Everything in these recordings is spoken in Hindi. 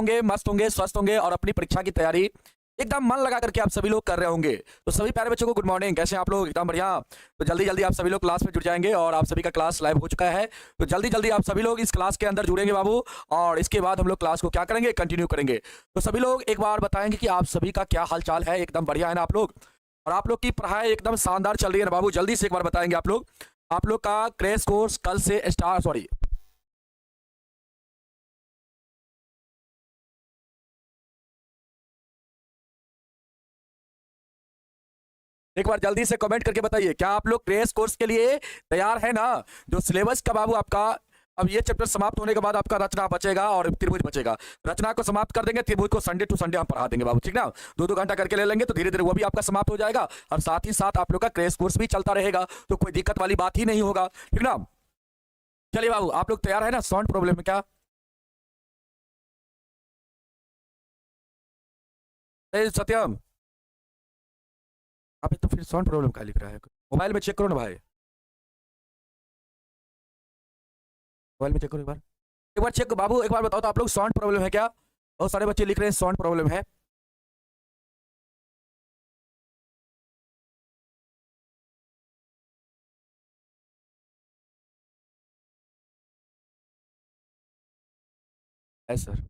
होंगे, मस्त होंगे, स्वस्थ होंगे और अपनी परीक्षा की तैयारी एकदम मन लगा करके आप सभी लोग कर रहे होंगे। तो सभी प्यारे बच्चों को गुड मॉर्निंग, कैसे हैं आप लोग? एकदम बढ़िया। तो जल्दी जल्दी आप सभी लोग क्लास में जुड़ जाएंगे और आप सभी का क्लास लाइव हो चुका है। तो जल्दी जल्दी आप सभी लोग इस क्लास के अंदर जुड़ेंगे बाबू, और इसके बाद हम लोग क्लास को क्या करेंगे, कंटिन्यू करेंगे। तो सभी लोग एक बार बताएंगे कि आप सभी का क्या हाल चाल है? एकदम बढ़िया है ना आप लोग? और आप लोग की पढ़ाई एकदम शानदार चल रही है ना बाबू? जल्दी से एक बार बताएंगे आप लोग। आप लोग का क्रैश कोर्स कल से स्टार्ट, सॉरी, एक बार जल्दी से कमेंट करके बताइए, क्या आप लोग क्रैश कोर्स के लिए तैयार है ना? जो सिलेबस का बाबू आपका अब ये चैप्टर समाप्त होने के बाद आपका रचना बचेगा और त्रिभुज बचेगा। रचना को समाप्त कर देंगे, त्रिभुज को संडे टू संडे हम पढ़ा देंगे बाबू, ठीक ना? 2-2 घंटा करके ले लेंगे तो धीरे धीरे वो भी आपका समाप्त हो जाएगा और साथ ही साथ आप लोग का क्रैश कोर्स भी चलता रहेगा, तो कोई दिक्कत वाली बात ही नहीं होगा, ठीक ना? चलिए बाबू, आप लोग तैयार है ना? साउंड प्रॉब्लम है क्या? सत्यम, अभी तो फिर साउंड प्रॉब्लम का लिख रहा है। मोबाइल में चेक करो ना भाई, मोबाइल में चेक करो एक बार चेक बाबू, एक बार बताओ तो आप लोग, साउंड प्रॉब्लम है क्या? बहुत सारे बच्चे लिख रहे हैं साउंड प्रॉब्लम है। सर,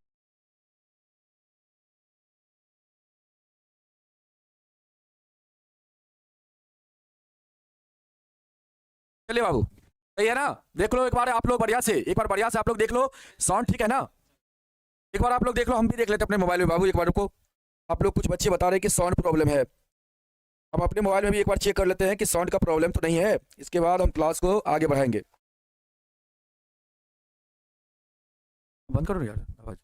चलिए बाबू, सही है ना? देख लो एक बार आप लोग बढ़िया से, एक बार बढ़िया से आप लोग देख लो, साउंड ठीक है ना? एक बार आप लोग देख लो, हम भी देख लेते हैं अपने मोबाइल में बाबू, एक बार रुको। आप लोग कुछ बच्चे बता रहे हैं कि साउंड प्रॉब्लम है। हम अपने मोबाइल में भी एक बार चेक कर लेते हैं कि साउंड का प्रॉब्लम तो नहीं है, इसके बाद हम क्लास को आगे बढ़ाएंगे। बंद करो ना यार आवाज।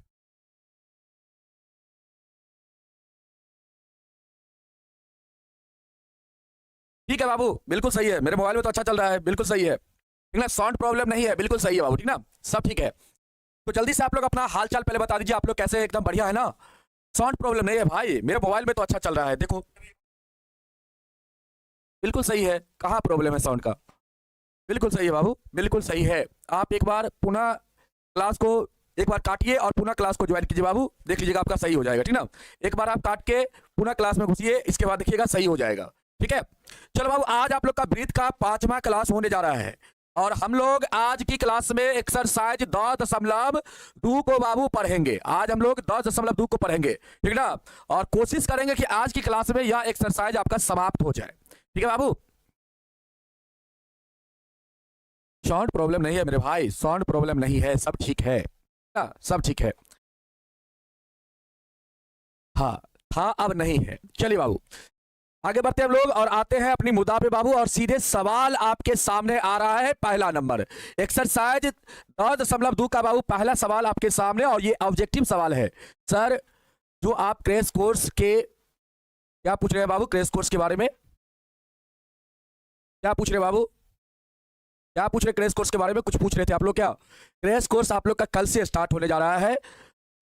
ठीक है बाबू, बिल्कुल सही है, मेरे मोबाइल में तो अच्छा चल रहा है, बिल्कुल सही है, ठीक ना? साउंड प्रॉब्लम नहीं है, बिल्कुल सही है बाबू, ठीक ना? सब ठीक है। तो जल्दी से आप लोग अपना हाल चाल पहले बता दीजिए, आप लोग कैसे? एकदम बढ़िया है ना? साउंड प्रॉब्लम नहीं है भाई, मेरे मोबाइल में तो अच्छा चल रहा है, देखो बिल्कुल सही है। कहाँ प्रॉब्लम है साउंड का? बिल्कुल सही है बाबू, बिल्कुल सही है। आप एक बार पुनः क्लास को एक बार काटिए और पुनः क्लास को ज्वाइन कीजिए बाबू, देख लीजिएगा आपका सही हो जाएगा, ठीक ना? एक बार आप काट के पुनः क्लास में घुसिए, इसके बाद देखिएगा सही हो जाएगा, ठीक है? चलो बाबू, आज आप लोग का ब्रीथ का 5वां क्लास होने जा रहा है और हम लोग आज की क्लास में एक्सरसाइज 10.2 को बाबू पढ़ेंगे। आज हम लोग 10.2 को पढ़ेंगे, ठीक ना? और कोशिश करेंगे कि आज की क्लास में यह एक्सरसाइज आपका समाप्त हो जाए, ठीक है बाबू? साउंड प्रॉब्लम नहीं है मेरे भाई, साउंड प्रॉब्लम नहीं है, सब ठीक है ना? सब ठीक है। हाँ, था अब नहीं है। चलिए बाबू, आगे बढ़ते हैं हम लोग और आते हैं अपनी मुद्दा पे बाबू, और सीधे सवाल आपके सामने आ रहा है। पहला नंबर एक्सरसाइज 10.2 का बाबू पहला सवाल आपके सामने, और ये ऑब्जेक्टिव सवाल है। सर, जो आप क्रैश कोर्स के क्या पूछ रहे हैं बाबू? क्रैश कोर्स के बारे में क्या पूछ रहे हैं बाबू? क्या पूछ रहे? क्रैश कोर्स के बारे में कुछ पूछ रहे थे आप लोग क्या? क्रैश कोर्स आप लोग का कल से स्टार्ट होने जा रहा है।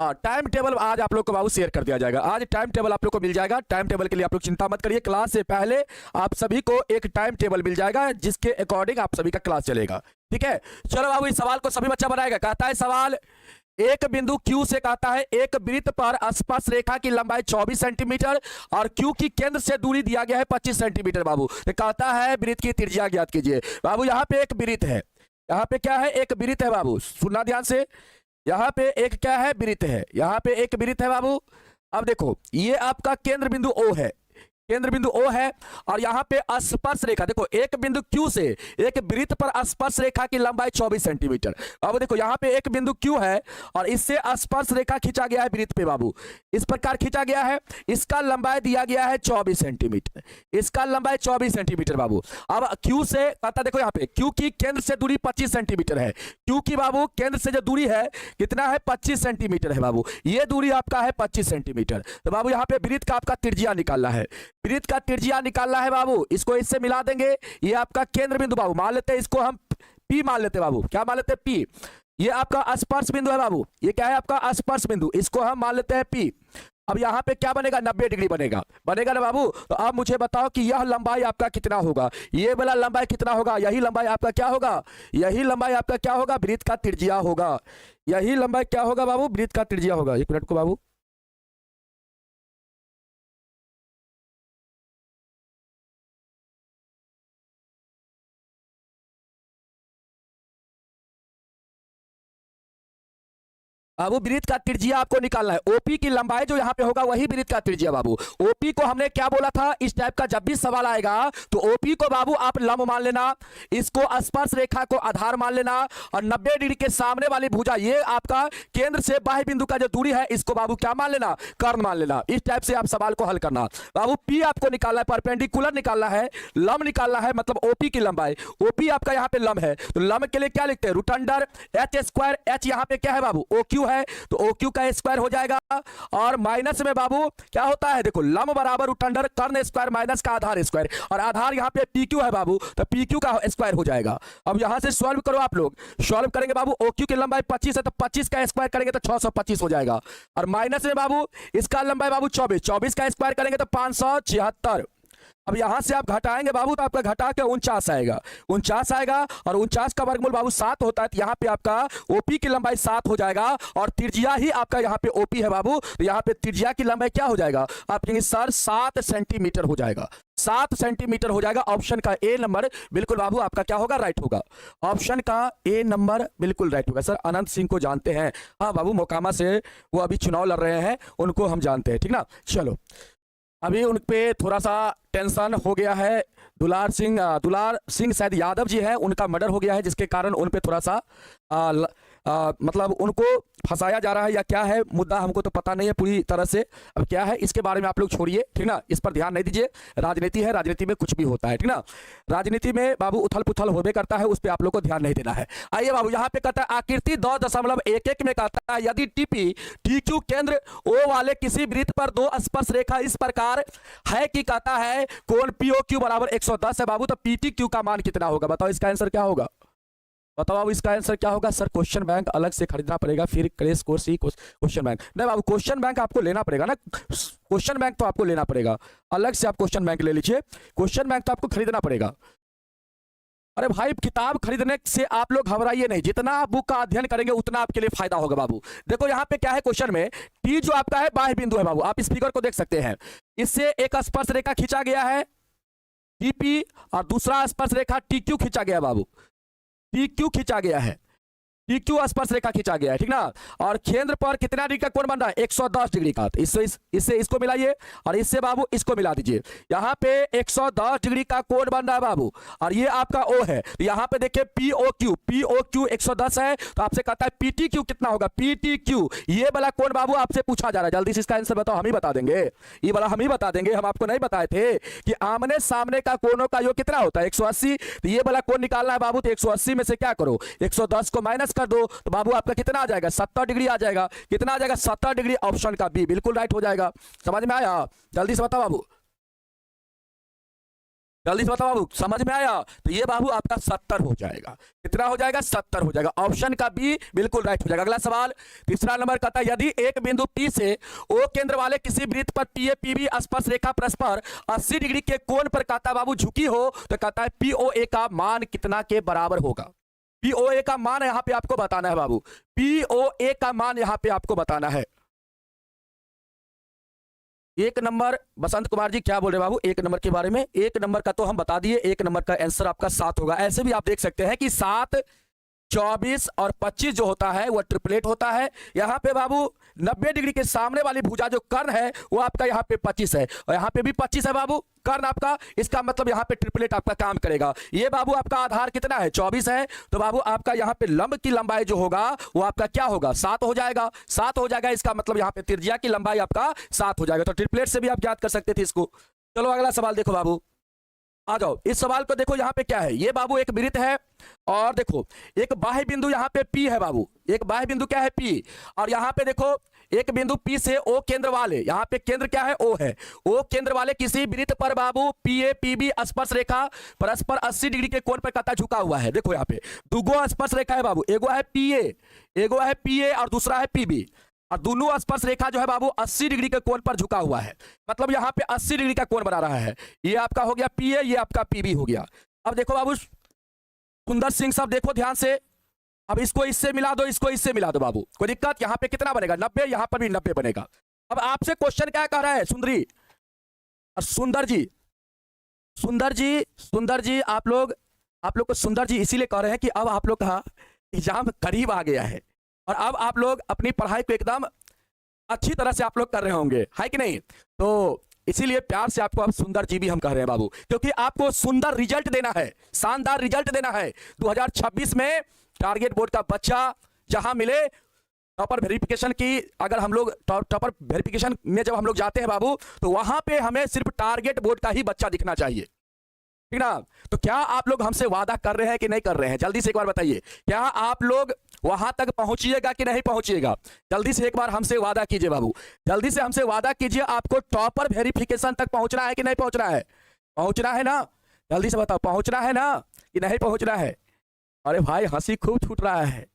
टाइम टेबल आज आप लोग को बाबू शेयर कर दिया जाएगा। आज टाइम टेबल आप लोग को मिल जाएगा। टाइम टेबल के लिए आप लोग चिंता मत करिए, क्लास से पहले आप सभी को एक टाइम टेबल मिल जाएगा जिसके अकॉर्डिंग आप सभी का क्लास चलेगा, ठीक है? चलो बाबू, इस सवाल को सभी बच्चा बनाएगा। कहता है सवाल, एक बिंदु Q से कहता है एक वृत्त पर स्पर्श रेखा की लंबाई 24 सेंटीमीटर और Q की केंद्र से दूरी दिया गया है 25 सेंटीमीटर बाबू। तो कहता है वृत्त की त्रिज्या ज्ञात कीजिए। बाबू यहाँ पे एक वृत्त है, यहाँ पे क्या है? एक वृत्त है बाबू, सुनना ध्यान से। यहाँ पे एक क्या है? वृत्त है, यहाँ पे एक वृत्त है बाबू। अब देखो, ये आपका केंद्र बिंदु O है, केंद्र बिंदु O है, और यहाँ पे स्पर्श रेखा देखो, एक बिंदु Q से एक वृत्त पर स्पर्श रेखा की लंबाई 24 सेंटीमीटर। अब देखो, यहाँ पे एक बिंदु Q है और इससे स्पर्श रेखा खींचा गया है वृत्त पे बाबू, इस प्रकार खींचा गया है। इसका लंबाई दिया गया है 24 सेंटीमीटर, इसका लंबाई 24 सेंटीमीटर बाबू। अब Q से कहता, देखो यहाँ पे Q की केंद्र से दूरी 25 सेंटीमीटर है। Q की बाबू केंद्र से जो दूरी है कितना है? 25 सेंटीमीटर है बाबू। ये दूरी आपका है 25 सेंटीमीटर। तो बाबू यहाँ पे वृत्त का आपका त्रिज्या निकालना है, वृत्त का त्रिज्या निकालना है बाबू। इसको इससे मिला देंगे, ये आपका केंद्र बिंदु बाबू मान लेते हैं, इसको हम P मान लेते हैं बाबू। क्या मान लेते हैं? P। ये आपका स्पर्श बिंदु है बाबू, ये क्या है? आपका स्पर्श बिंदु, इसको हम मान लेते हैं P। अब यहाँ पे क्या बनेगा, 90 डिग्री बनेगा, बनेगा ना बाबू। तो अब मुझे बताओ कि यह लंबाई आपका कितना होगा, ये वाला लंबाई कितना होगा, यही लंबाई आपका क्या होगा, यही लंबाई आपका क्या होगा, वृत्त का त्रिज्या होगा। यही लंबाई क्या होगा बाबू, वृत्त का त्रिज्या होगा। एक मिनट को बाबू, बाबू वृत्त का त्रिज्या आपको निकालना है। ओपी की लंबाई जो यहाँ पे होगा वही वृत्त का त्रिज्या बाबू। ओपी को हमने क्या बोला था, इस टाइप का जब भी सवाल आएगा तो ओपी को बाबू आप लंब मान लेना, इसको स्पर्श रेखा को आधार मान लेना, और 90 डिग्री के सामने वाली भुजा, ये आपका केंद्र से बाह्य बिंदु का जो दूरी है इसको बाबू क्या मान लेना, कर्ण मान लेना। इस टाइप से आप सवाल को हल करना बाबू। पी आपको निकालना है, परपेंडिकुलर निकालना है, लंब निकालना है, मतलब ओपी की लंबाई। ओपी आपका यहाँ पे लंब है, तो लंब के लिए क्या लिखते हैं, root under H square. H यहाँ पे क्या है बाबू, ओ क्यू है, तो ओ क्यू का स्क्वायर हो जाएगा, और माइनस में बाबू क्या होता है, देखो लंब बराबर रूट अंडर कर्ण स्क्वायर माइनस का आधार स्क्वायर, और आधार यहाँ पे पी क्यू है बाबू, तो पी क्यू का स्क्वायर हो जाएगा। अब यहां से सॉल्व करो आप लोग, सॉल्व करेंगे बाबू। ओ क्यू की लंबाई 25 है, तो 25 का स्क्वायर करेंगे तो 625 हो जाएगा, और माइनस में बाबू इसका लंबाई बाबू 24, 24 का स्क्वायर करेंगे तो 576। अब यहां से आप घटाएंगे बाबू, तो आपका घटा के 49 आएगा, 49 आएगा, और 49 का वर्गमूल बाबू 7 होता है, तो यहाँ पे आपका ओपी की लंबाई 7 हो जाएगा, और त्रिज्या ही आपका यहाँ पे ओपी है बाबू, तो यहाँ पे त्रिज्या की लंबाई क्या हो जाएगा, आप कहेंगे सर 7 सेंटीमीटर हो जाएगा, 7 सेंटीमीटर हो जाएगा। ऑप्शन का ए नंबर बिल्कुल बाबू आपका क्या होगा, राइट होगा। ऑप्शन का ए नंबर बिल्कुल राइट होगा। सर अनंत सिंह को जानते हैं, हाँ बाबू, मोकामा से वो अभी चुनाव लड़ रहे हैं, उनको हम जानते हैं, ठीक ना। चलो अभी उन पे थोड़ा सा टेंशन हो गया है। दुलार सिंह शायद यादव जी हैं, उनका मर्डर हो गया है, जिसके कारण उन पे थोड़ा सा मतलब उनको फंसाया जा रहा है, या क्या है मुद्दा हमको तो पता नहीं है पूरी तरह से। अब क्या है इसके बारे में आप लोग छोड़िए, ठीक ना, इस पर ध्यान नहीं दीजिए। राजनीति है, राजनीति में कुछ भी होता है, ठीक ना। राजनीति में बाबू उथल पुथल होबे करता है, उस पर आप लोग को ध्यान नहीं देना है। आइए बाबू, यहाँ पे कहता है आकृति 2.11 में कहता है यदि टीपी टीक्यू केंद्र ओ वाले किसी वृत्त पर दो स्पर्श रेखा इस प्रकार है कि कहता है कोण पीओ क्यू बराबर 110 है बाबू, तो पीटी क्यू का मान कितना होगा, बताओ इसका आंसर क्या होगा, बताओ बाबू इसका आंसर क्या होगा। सर क्वेश्चन बैंक अलग से खरीदना पड़ेगा, फिर क्रैश कोर्स ही क्वेश्चन बैंक नहीं बाबू, क्वेश्चन बैंक आपको लेना पड़ेगा ना, क्वेश्चन बैंक तो आपको लेना पड़ेगा, अलग से आप क्वेश्चन बैंक ले लीजिए, क्वेश्चन बैंक तो आपको खरीदना पड़ेगा। अरे भाई किताब खरीदने से आप लोग घबराइए नहीं, जितना आप बुक का अध्ययन करेंगे उतना आपके लिए फायदा होगा बाबू। देखो यहाँ पे क्या है क्वेश्चन में, टी जो आपका है बाह्य बिंदु है बाबू, आप इस फिगर को देख सकते हैं, इससे एक स्पर्श रेखा खींचा गया है टीपी, और दूसरा स्पर्श रेखा टी क्यू खींचा गया बाबू, टी क्यू खींचा गया है, टी क्यू स्पर्श रेखा खींचा गया है, ठीक ना। और केंद्र पर कितना डिग्री का कोण बन रहा है, 110 डिग्री का, तो इससे इसको मिलाइए, और इससे बाबू इसको मिला दीजिए। यहाँ पे 110 डिग्री का कोण बन रहा है बाबू, और ये आपका ओ है, तो यहाँ पे देखिए पीओ क्यू 110 है, तो आपसे कहता है पीटी क्यू कितना होगा, पीटी क्यू ये वाला कोण बाबू आपसे पूछा जा रहा है, जल्दी से इसका आंसर बताओ, हम ही बता देंगे, ये वाला हम ही बता देंगे, हम आपको नहीं बताए थे कि आमने सामने का कोणों का योग कितना होता है 180, तो ये वाला कोण निकालना है बाबू, तो 180 में से क्या करो 110 को माइनस कर दो, तो बाबू आपका कितना आ जाएगा 70 डिग्री आ जाएगा, कितना आ जाएगा 70 डिग्री, ऑप्शन का बी बिल्कुल राइट हो जाएगा। समझ में आया, जल्दी से बताओ बाबू, जल्दी से बताओ बाबू, समझ में आया, तो ये बाबू आपका 70 हो जाएगा, कितना हो जाएगा 70 हो जाएगा, ऑप्शन का बी बिल्कुल राइट हो जाएगा। अगला सवाल तीसरा नंबर कहता है यदि एक बिंदु P से O केंद्र वाले किसी वृत्त पर PA PB स्पर्श रेखा परस्पर 80 डिग्री के कोण पर कहता बाबू झुकी हो, तो कहता है POA का मान कितना के बराबर होगा, POA का मान यहां पे आपको बताना है बाबू, POA का मान यहां पे आपको बताना है। एक नंबर बसंत कुमार जी क्या बोल रहे बाबू, एक नंबर के बारे में, एक नंबर का तो हम बता दिए, एक नंबर का आंसर आपका 7 होगा। ऐसे भी आप देख सकते हैं कि 7, 24 और 25 जो होता है वो ट्रिपलेट होता है। यहाँ पे बाबू 90 डिग्री के सामने वाली भुजा जो कर्ण है वो आपका यहाँ पे 25 है, और यहाँ पे भी 25 है बाबू कर्ण आपका, इसका मतलब यहाँ पे ट्रिपलेट आपका काम करेगा। ये बाबू आपका आधार कितना है 24 है, तो बाबू आपका यहाँ पे लंब की लंबाई जो होगा वो आपका क्या होगा 7 हो जाएगा, 7 हो जाएगा, इसका मतलब यहाँ पे त्रिज्या की लंबाई आपका 7 हो जाएगा, तो ट्रिपलेट से भी आप ज्ञात कर सकते थे इसको। चलो अगला सवाल देखो बाबू, आ जाओ इस सवाल को देखो, यहाँ पे क्या है, ये बाबू एक वृत्त है, और देखो एक बाह्य बिंदु यहाँ पे P है बाबू, एक बाह्य बिंदु क्या है P, और यहाँ पे देखो एक बिंदु P से O केंद्र वाले, यहाँ पे केंद्र क्या है O है, O केंद्र वाले किसी वृत्त पर बाबू PA PB स्पर्श रेखा परस्पर 80 डिग्री के कोण पर कहता झुका हुआ है। देखो यहाँ पे दुगो स्पर्श रेखा है बाबू, एगो है PA और दूसरा है PB, और दोनों स्पर्श रेखा जो है बाबू 80 डिग्री के कोण पर झुका हुआ है, मतलब यहाँ पे 80 डिग्री का कोण बना रहा है। ये आपका हो गया पी ए, ये आपका पीबी हो गया। अब देखो बाबू सुंदर सिंह साहब, देखो ध्यान से, अब इसको इससे मिला दो, इसको इससे मिला दो बाबू, कोई दिक्कत? यहाँ पे कितना बनेगा? 90, यहाँ पर भी 90 बनेगा। अब आपसे क्वेश्चन क्या कह रहा है सुंदरी और सुंदर जी, सुंदर जी आप लोग को सुंदर जी इसीलिए कह रहे हैं कि अब आप लोग का एग्जाम करीब आ गया है और अब आप लोग अपनी पढ़ाई को एकदम अच्छी तरह से आप लोग कर रहे होंगे, है कि नहीं? तो इसीलिए प्यार से आपको अब सुंदर जी भी हम कह रहे हैं बाबू, क्योंकि आपको सुंदर रिजल्ट देना है, शानदार रिजल्ट देना है। 2026 में टारगेट बोर्ड का बच्चा जहां मिले, टॉपर वेरिफिकेशन की, अगर हम लोग टॉपर वेरिफिकेशन में जब हम लोग जाते हैं बाबू, तो वहां पे हमें सिर्फ टारगेट बोर्ड का ही बच्चा दिखना चाहिए, ठीक ना? तो क्या आप लोग हमसे वादा कर रहे हैं कि नहीं कर रहे हैं? जल्दी से एक बार बताइए, क्या आप लोग वहां तक पहुंचिएगा कि नहीं पहुंचिएगा? जल्दी से एक बार हमसे वादा कीजिए बाबू, जल्दी से हमसे वादा कीजिए। आपको टॉपर वेरिफिकेशन तक पहुंचना है कि नहीं पहुंचना है? पहुंचना है ना? जल्दी से बताओ, पहुंचना है ना कि नहीं पहुंचना है? अरे भाई हंसी खूब छूट रहा है,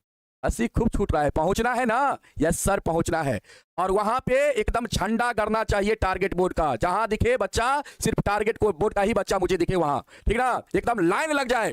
हंसी खूब छूट रहा है। पहुंचना है ना? यस सर, पहुंचना है। और वहां पे एकदम झंडा करना चाहिए टारगेट बोर्ड का, जहां दिखे बच्चा सिर्फ टारगेट बोर्ड का ही बच्चा मुझे दिखे वहां, ठीक ना? एकदम लाइन लग जाए,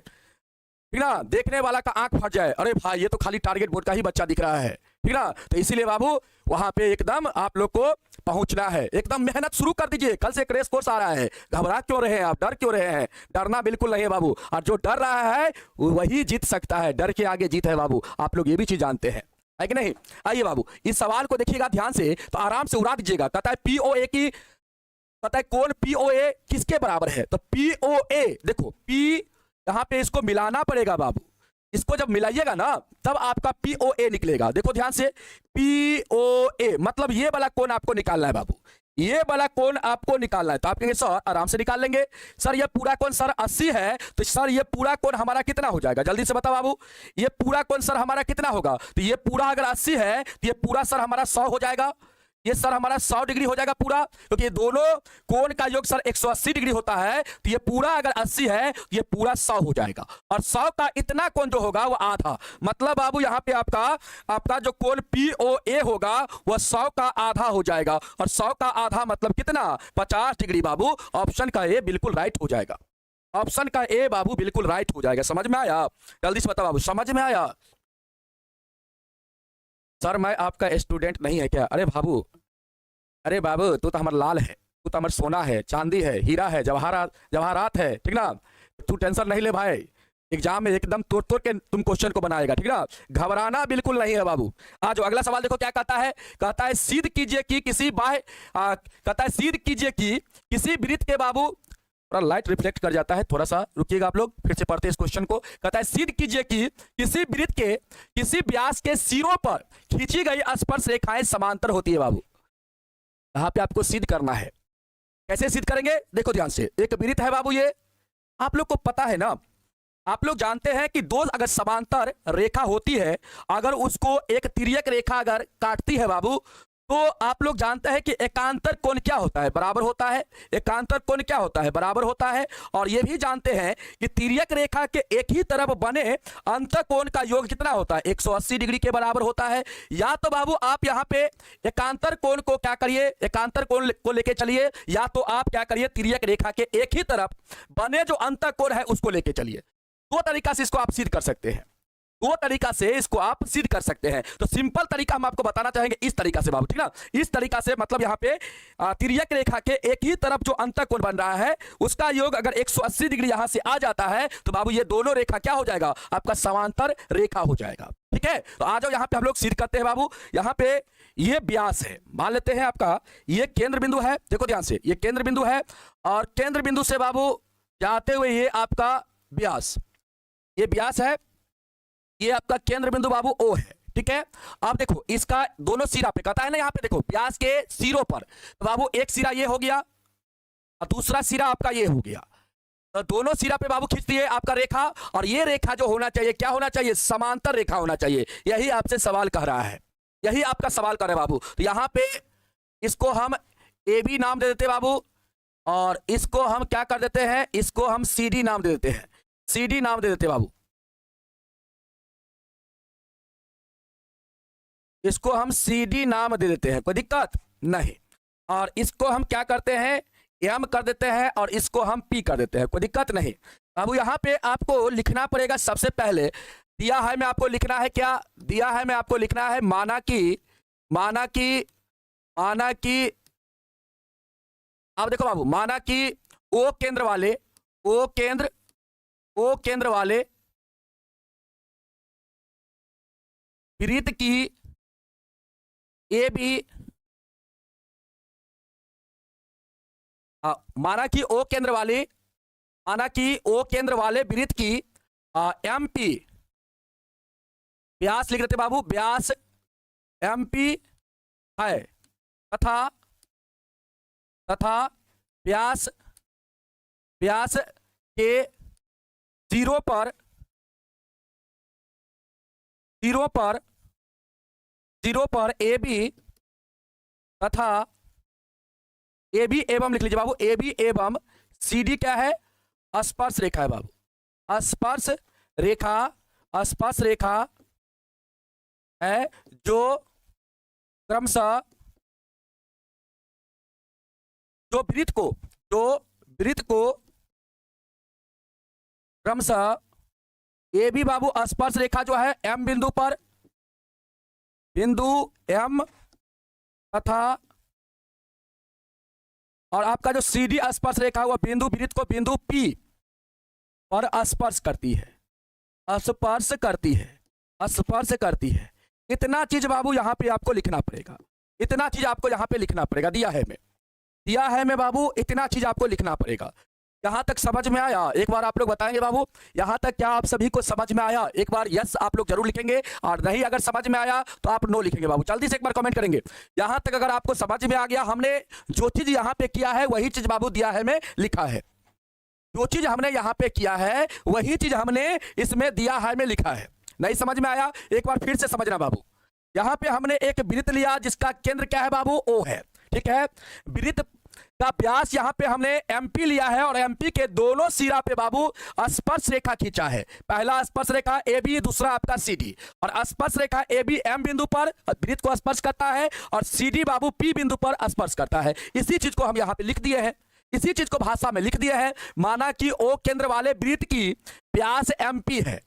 ठीक ना? देखने वाला का आंख फट जाए, अरे भाई ये तो खाली टारगेट बोर्ड का ही बच्चा दिख रहा है, ठीक ना? तो इसीलिए बाबू वहां पे एकदम आप लोग को पहुंचना है, एकदम मेहनत शुरू कर दीजिए। कल से क्रेश कोर्स आ रहा है, घबरा क्यों रहे हैं आप? डर क्यों रहे हैं? डरना बिल्कुल नहीं है बाबू, और जो डर रहा है वही जीत सकता है, डर के आगे जीत है बाबू, आप लोग ये भी चीज जानते हैं, है कि नहीं? आइए बाबू इस सवाल को देखिएगा ध्यान से, तो आराम से उड़ा दीजिएगा। कहता है पीओए की, कहता है कोण पीओए किसके बराबर है? तो पीओए, देखो पी यहाँ पे इसको मिलाना पड़ेगा बाबू, इसको जब मिलाइएगा ना तब आपका पीओए निकलेगा। देखो ध्यान से, पीओए मतलब ये वाला कोण आपको निकालना है बाबू, ये वाला कोण आपको निकालना है। तो आप कहेंगे सर आराम से निकाल लेंगे, सर ये पूरा कोण सर 80 है, तो सर ये पूरा कोण हमारा कितना हो जाएगा? जल्दी से बताओ बाबू, ये पूरा कोण सर हमारा कितना होगा? तो ये पूरा अगर 80 है तो ये पूरा सर हमारा 100 हो जाएगा, ये सर हमारा 100 डिग्री हो जाएगा पूरा, क्योंकि ये दोनों कोण का योग सर 180 डिग्री होता है, तो ये पूरा अगर 80 है तो ये पूरा 100 हो जाएगा, और 100 का इतना कोण जो होगा वो आधा, मतलब बाबू यहाँ पे आपका जो कोण पीओए होगा वो 100 का आधा हो जाएगा, और 100 का आधा मतलब कितना? 50 डिग्री बाबू। ऑप्शन का ए बिल्कुल राइट हो जाएगा, ऑप्शन का ए बाबू बिल्कुल राइट हो जाएगा। समझ में आया? जल्दी से बताओ बाबू, समझ में आया? सर मैं आपका स्टूडेंट नहीं है क्या? अरे बाबू तू तो हमारा लाल है, तू तो हमारा सोना है, चांदी है, हीरा है, जवाहरात है, ठीक ना? तू टेंशन नहीं ले भाई, एग्जाम में एकदम तोड़ तोड़ के तुम क्वेश्चन को बनाएगा, ठीक ना? घबराना बिल्कुल नहीं है बाबू। आज अगला सवाल देखो क्या कहता है, कहता है सिद्ध कीजिए कि किसी कहता है सिद्ध कीजिए कि किसी वृत्त के बाबू, थोड़ा लाइट रिफ्लेक्ट कर जाता है, थोड़ा सा रुकिएगा आप लोग, फिर से पढ़ते हैं इस क्वेश्चन को। कहता है सिद्ध कीजिए कि किसी वृत्त के किसी व्यास के सिरों पर खींची गई स्पर्श रेखाएं समांतर होती है बाबू। यहाँ पे आपको सिद्ध करना है, कैसे सिद्ध करेंगे? देखो ध्यान से, एक वृत्त है बाबू, ये आप लोग को पता है ना, आप लोग जानते हैं कि दो अगर समांतर रेखा होती है, अगर उसको एक तिर्यक रेखा अगर काटती है बाबू, तो आप लोग जानते हैं कि एकांतर कोण क्या होता है? बराबर होता है। एकांतर कोण क्या होता है? बराबर होता है। और ये भी जानते हैं कि तिर्यक रेखा के एक ही तरफ बने अंत कोण का योग कितना होता है? 180 डिग्री के बराबर होता है। या तो बाबू आप यहाँ पे एकांतर कोण को क्या करिए, एकांतर कोण को लेके चलिए, या तो आप क्या करिए, तिर्यक रेखा के एक ही तरफ बने जो अंत कोण है उसको लेके चलिए। दो तरीका से इसको आप सिद्ध कर सकते हैं, दो तरीका से इसको आप सिद्ध कर सकते हैं। तो सिंपल तरीका हम आपको बताना चाहेंगे इस तरीका से बाबू, ठीक ना? इस तरीका से मतलब यहाँ पे तिर्यक रेखा के एक ही तरफ जो अंतःकोण बन रहा है उसका योग अगर 180 डिग्री यहां से आ जाता है तो बाबू ये दोनों रेखा क्या हो जाएगा? आपका समांतर रेखा हो जाएगा, ठीक है? तो आ जाओ यहाँ पे हम लोग सिद्ध करते हैं बाबू। यहाँ पे ये व्यास है, मान लेते हैं आपका ये केंद्र बिंदु है। देखो ध्यान से, ये केंद्र बिंदु है और केंद्र बिंदु से बाबू जाते हुए ये आपका व्यास, ये व्यास है, ये आपका केंद्र बिंदु बाबू ओ है, ठीक है? अब देखो इसका दोनों सिरा पे कहता है ना, यहाँ पे देखो व्यास के सिरों पर, तो बाबू एक सिरा ये हो गया और दूसरा सिरा आपका ये हो गया, तो दोनों सिरा पे बाबू खींच दिए आपका रेखा, और ये रेखा जो होना चाहिए क्या होना चाहिए? समांतर रेखा होना चाहिए। यही आपसे सवाल कह रहा है, यही आपका सवाल कर रहे हैं बाबू। तो यहाँ पे इसको हम ए बी नाम दे देते हैं बाबू, और इसको हम क्या कर देते हैं, इसको हम सी डी नाम दे देते हैं, सी डी नाम दे देते हैं बाबू। इसको हम CD नाम दे देते हैं, कोई दिक्कत नहीं। और इसको हम क्या करते हैं, M कर देते हैं, और इसको हम P कर देते हैं, कोई दिक्कत नहीं। अब यहाँ पे आपको लिखना पड़ेगा सबसे पहले, दिया है में आपको लिखना है क्या, दिया है में आपको लिखना है माना कि अब देखो बाबू, माना कि O केंद्र वाले वृत्त की AB, माना कि O केंद्र वाले वृत्त की MP व्यास लिख देते बाबू, व्यास MP है, तथा व्यास के सिरों पर AB एवं लिख लीजिए बाबू, AB एवं CD क्या है, स्पर्श रेखा है बाबू, स्पर्श रेखा है, जो क्रमशः जो वृत्त को क्रमशः AB बाबू स्पर्श रेखा जो है M बिंदु M तथा और आपका जो CD स्पर्श रेखा हुआ वृत्त को बिंदु P पर स्पर्श करती है। इतना चीज बाबू यहाँ पे आपको लिखना पड़ेगा, इतना चीज आपको यहाँ पे लिखना पड़ेगा, दिया है में बाबू, इतना चीज आपको लिखना पड़ेगा। यहाँ तक समझ में आया? एक बार आप लोग बताएंगे बाबू, यहाँ तक क्या आप सभी को समझ में आया? एक बार यस आप लोग जरूर लिखेंगे, और नहीं अगर समझ में आया तो आप नो लिखेंगे बाबू, जल्दी से एक बार कमेंट करेंगे। यहाँ तक अगर आपको समझ में आ गया, हमने जो चीज यहाँ पे किया है वही चीज बाबू दिया है में लिखा है, जो चीज हमने यहाँ पे किया है वही चीज हमने इसमें दिया है में लिखा है। नहीं समझ में आया? एक बार फिर से समझना बाबू। यहाँ पे हमने एक वृत्त लिया जिसका केंद्र क्या है बाबू, O है, ठीक है। वृत्त का व्यास यहाँ पे हमने MP लिया है, और MP के दोनों सिरा पे बाबू स्पर्श रेखा खींचा है। पहला स्पर्श रेखा AB, दूसरा आपका CD, और स्पर्श रेखा AB M बिंदु पर वृत्त को स्पर्श करता है, और CD बाबू P बिंदु पर स्पर्श करता है। इसी चीज को हम यहाँ पे लिख दिए हैं, इसी चीज को भाषा में लिख दिए हैं। माना कि O केंद्र वाले वृत्त की व्यास MP है,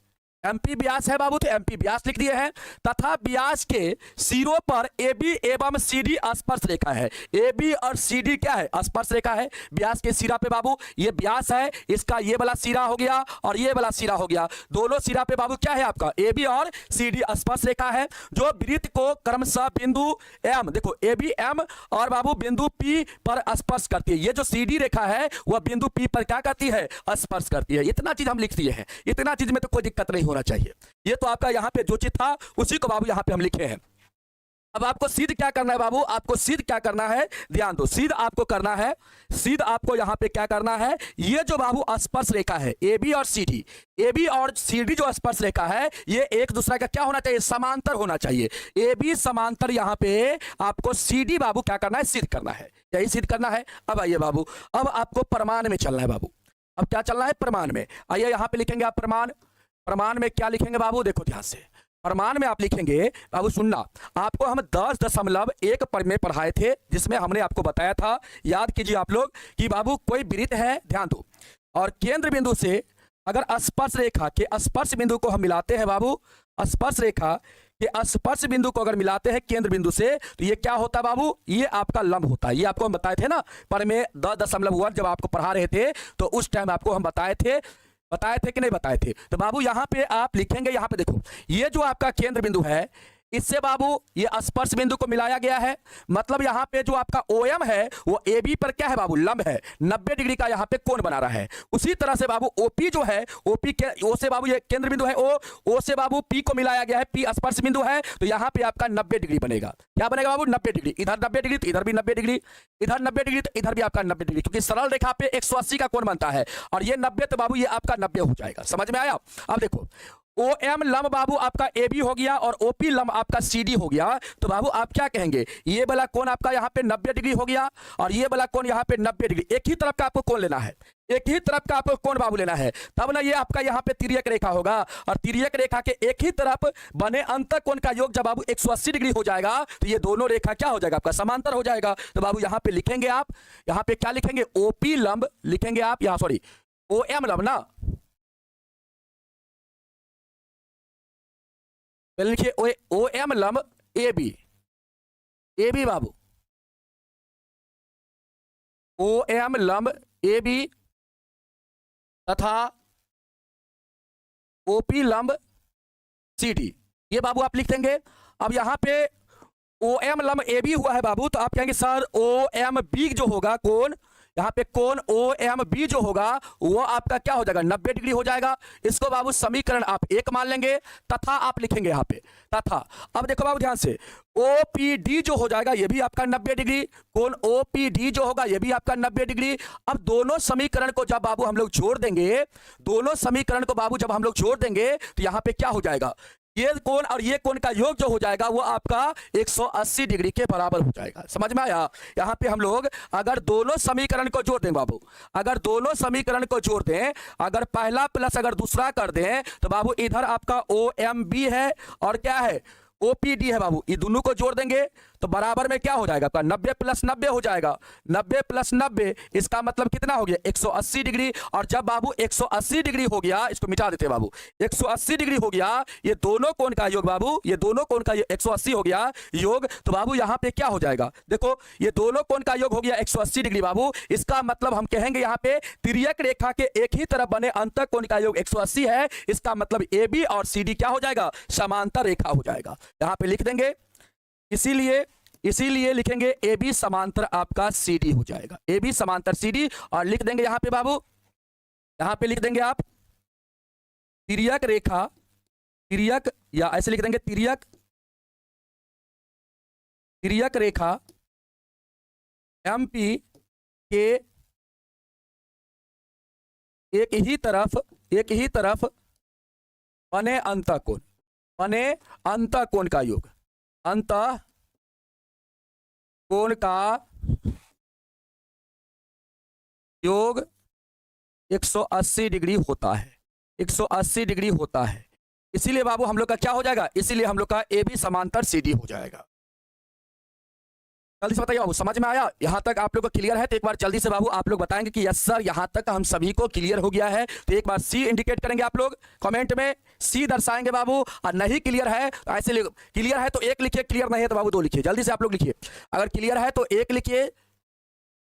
MP व्यास है बाबू, तो MP व्यास लिख दिए हैं, तथा व्यास के सिरों पर AB एवं CD स्पर्श रेखा है। AB और CD क्या है, स्पर्श रेखा है। व्यास के सिरा पे बाबू ये व्यास है, इसका ये वाला सिरा हो गया और ये वाला सिरा हो गया, दोनों सिरा पे बाबू क्या है आपका AB और CD स्पर्श रेखा है, जो वृत्त को क्रमशः बिंदु M, देखो AB M और बाबू बिंदु P पर स्पर्श करती है। ये जो CD रेखा है वह बिंदु P पर क्या करती है, स्पर्श करती है। इतना चीज हम लिख दिए हैं, इतना चीज में तो कोई दिक्कत नहीं होना चाहिए। ये तो आपका यहाँ पे जो चीज था उसी को बाबू यहाँ पे हम लिखे हैं। अब आपको सिद्ध क्या करना है बाबू, आपको सिद्ध क्या करना है, ध्यान दो। सिद्ध आपको करना है, सिद्ध आपको यहाँ पे क्या करना है, ये जो बाबू स्पर्श रेखा है AB और CD, AB और CD जो स्पर्श रेखा है ये एक दूसरे का क्या होना चाहिए, समांतर होना चाहिए। AB समांतर यहाँ पे आपको CD बाबू क्या करना है, सिद्ध करना है, यही सिद्ध करना है। अब आइए बाबू, अब आपको प्रमाण में चलना है बाबू। अब क्या चलना है, प्रमाण में। आइए यहाँ पे लिखेंगे आप प्रमाण में क्या लिखेंगे बाबू, देखो ध्यान से। प्रमाण में आप लिखेंगे बाबू, सुनना, आपको हम 10.1 में पढ़ाए थे, जिसमें हमने आपको बताया था, याद कीजिए आप लोग, कि बाबू कोई वृत्त है, ध्यान दो, और केंद्र बिंदु से अगर स्पर्श रेखा के स्पर्श बिंदु को हम मिलाते हैं बाबू, स्पर्श रेखा के स्पर्श बिंदु को अगर मिलाते हैं केंद्र बिंदु से, तो ये क्या होता है बाबू, ये आपका लंब होता है। ये आपको हम बताए थे ना पर में 10.1 जब आपको पढ़ा रहे थे तो उस टाइम आपको हम बताए थे कि नहीं बताए थे। तो बाबू यहाँ पे आप लिखेंगे, यहाँ पे देखो, ये जो आपका केंद्र बिंदु है इससे बाबू ये स्पर्श बिंदु को मिलाया गया है, मतलब यहाँ पे जो आपका OM है वो AB पर क्या है बाबू, लंब है, 90 डिग्री का यहाँ पे कोण बना रहा है। उसी तरह से बाबू OP जो है, OP के O से बाबू ये केंद्र बिंदु है, O से बाबू P को मिलाया गया है, P स्पर्श बिंदु है, तो यहाँ पे आपका 90 डिग्री बनेगा। क्या बनेगा बाबू, 90 डिग्री। इधर 90 डिग्री तो इधर भी 90 डिग्री, इधर 90 डिग्री तो इधर भी आपका 90 डिग्री, क्योंकि सरल रेखा पे 180 का कोण बनता है, और ये 90 तो बाबू ये आपका 90 हो जाएगा। समझ में आया? अब देखो, OM लंब बाबू आपका AB हो गया और OP लंब आपका CD हो गया, तो बाबू आप क्या कहेंगे, ये वाला कोण आपका यहाँ पे 90 डिग्री हो गया और ये वाला कोण यहाँ पे 90 डिग्री। एक ही तरफ का आपको कोण लेना है, एक ही तरफ का आपको कोण बाबू लेना है, तब ना ये आपका यहाँ पे तिर्यक रेखा होगा, और तिर्यक रेखा के एक ही तरफ बने अंतर कोण का योग जब बाबू 180 डिग्री हो जाएगा तो ये दोनों रेखा क्या हो जाएगा, आपका समांतर हो जाएगा। तो बाबू यहाँ पे लिखेंगे आप, यहाँ पे क्या लिखेंगे, ओपी लंब लिखेंगे आप, यहाँ सॉरी ओएम लंब ना, लिखिए ओएम लंब ए बी बाबू, ओएम लंब ए बी तथा ओपी लंब सी डी, ये बाबू आप लिख देंगे। अब यहां पे ओ एम लंब ए बी हुआ है बाबू, तो आप कहेंगे सर ओ एम बी जो होगा कोण, यहाँ पे कोण ओ एम बी जो होगा वो आपका क्या हो जाएगा, 90 डिग्री हो जाएगा। इसको बाबू समीकरण आप एक मान लेंगे, तथा आप लिखेंगे यहाँ पे तथा। अब देखो बाबू ध्यान से, ओ पी डी जो हो जाएगा ये भी आपका 90 डिग्री, कोण ओ पी डी जो होगा ये भी आपका 90 डिग्री। अब दोनों समीकरण को जब बाबू हम लोग जोड़ देंगे, दोनों समीकरण को बाबू जब हम लोग जोड़ देंगे तो यहाँ पे क्या हो जाएगा, ये कोण और ये कोण का योग जो हो जाएगा वो आपका 180 डिग्री के बराबर हो जाएगा। समझ में आया? यहाँ पे हम लोग अगर दोनों समीकरण को जोड़ दें बाबू, अगर दोनों समीकरण को जोड़ दें, अगर पहला प्लस अगर दूसरा कर दें तो बाबू इधर आपका ओ एम बी है और क्या है ओपीडी है बाबू, ये दोनों को जोड़ देंगे तो बराबर में क्या हो जाएगा, 90 प्लस 90 हो जाएगा। 90 प्लस 90 इसका मतलब कितना हो गया, 180 डिग्री। और जब बाबू 180 डिग्री हो गया, इसको मिटा देते हैं बाबू, 180 डिग्री हो गया, ये दोनों कोण का योग बाबू, ये दोनों कोण का 180 हो गया योग, तो बाबू यहाँ पे क्या हो जाएगा, देखो ये दोनों कोण का योग हो गया 180 डिग्री बाबू। इसका मतलब हम कहेंगे यहाँ पे तिर्यक रेखा के एक ही तरफ बने अंतर कोण का योग 180 है। इसका मतलब ए बी और सी डी क्या हो जाएगा, समांतर रेखा हो जाएगा। यहाँ पे लिख देंगे, इसीलिए लिखेंगे ए बी समांतर आपका सी डी हो जाएगा, ए बी समांतर सी डी। और लिख देंगे यहाँ पे बाबू, यहाँ पे लिख देंगे आप तिर्यक रेखा, तिर्यक या ऐसे लिख देंगे तिर्यक रेखा एम पी के एक ही तरफ बने अंतःकोण, बने अंतःकोण का योग, अंतःकोण का योग 180 डिग्री होता है, 180 डिग्री होता है। इसीलिए बाबू हम लोग का क्या हो जाएगा, इसीलिए हम लोग का ए बी समांतर सी डी हो जाएगा। जल्दी से बताइए बाबू, समझ में आया? यहां तक आप लोग को क्लियर है? तो एक बार जल्दी से बाबू आप लोग बताएंगे कि यस सर यहां तक हम सभी को क्लियर हो गया है। तो एक बार सी इंडिकेट करेंगे आप लोग, कमेंट में सी दर्शाएंगे बाबू। और नहीं क्लियर है तो ऐसे क्लियर है तो एक लिखिए, क्लियर नहीं है तो बाबू 2 लिखिए। जल्दी से आप लोग लिखिए, अगर क्लियर है तो 1 लिखिए,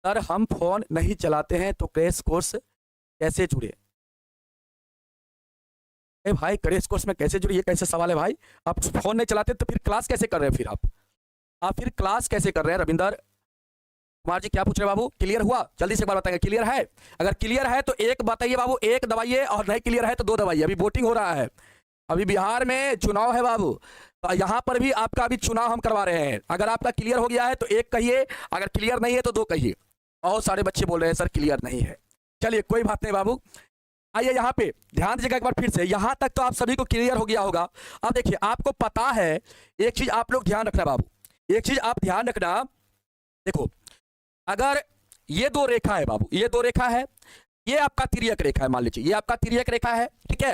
सर हम फोन नहीं चलाते हैं तो क्रैश कोर्स कैसे जुड़े? भाई क्रैश कोर्स में कैसे जुड़े, ये कैसे सवाल है भाई? आप फोन नहीं चलाते तो फिर क्लास कैसे कर रहे हैं, फिर आप फिर क्लास कैसे कर रहे हैं? रविंदर कुमार जी क्या पूछ रहे हैं बाबू, क्लियर हुआ? जल्दी से एक बार बताएंगे क्लियर है? अगर क्लियर है तो 1 बताइए बाबू, 1 दबाइए, और नहीं क्लियर है तो 2 दबाइए। अभी वोटिंग हो रहा है, अभी बिहार में चुनाव है बाबू, तो यहाँ पर भी आपका अभी चुनाव हम करवा रहे हैं। अगर आपका क्लियर हो गया है तो 1 कहिए, अगर क्लियर नहीं है तो 2 कहिए। बहुत सारे बच्चे बोल रहे हैं सर क्लियर नहीं है। चलिए कोई बात नहीं बाबू, आइए यहाँ पे ध्यान दीजिएगा एक बार फिर से। यहाँ तक तो आप सभी को क्लियर हो गया होगा। अब देखिए आपको पता है एक चीज आप लोग ध्यान रखना बाबू, एक चीज आप ध्यान रखना, देखो अगर ये 2 रेखा है बाबू, ये 2 रेखा है, ये आपका तिर्यक रेखा है, मान लीजिए ये आपका तिर्यक रेखा है, ठीक है।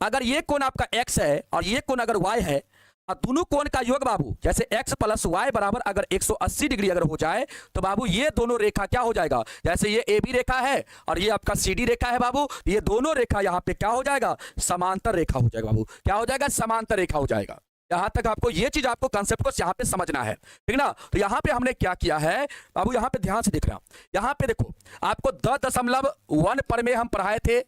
अगर ये कोण आपका x है और ये कोण अगर y है, और दोनों कोण का योग बाबू जैसे x प्लस y बराबर अगर 180 डिग्री अगर हो जाए तो बाबू ये दोनों रेखा क्या हो जाएगा, जैसे ये ए बी रेखा है और ये आपका सी डी रेखा है बाबू, ये दोनों रेखा यहाँ पे क्या हो जाएगा, समांतर रेखा हो जाएगा बाबू। क्या हो जाएगा, समांतर रेखा हो जाएगा। यहां तक आपको ये चीज आपको कंसेप्ट को यहां पे समझना है, ठीक ना। तो यहां पे हमने क्या किया है बाबू, यहां पे ध्यान से देखना, यहां पे देखो आपको 10.1 पर में हम पढ़ाए थे,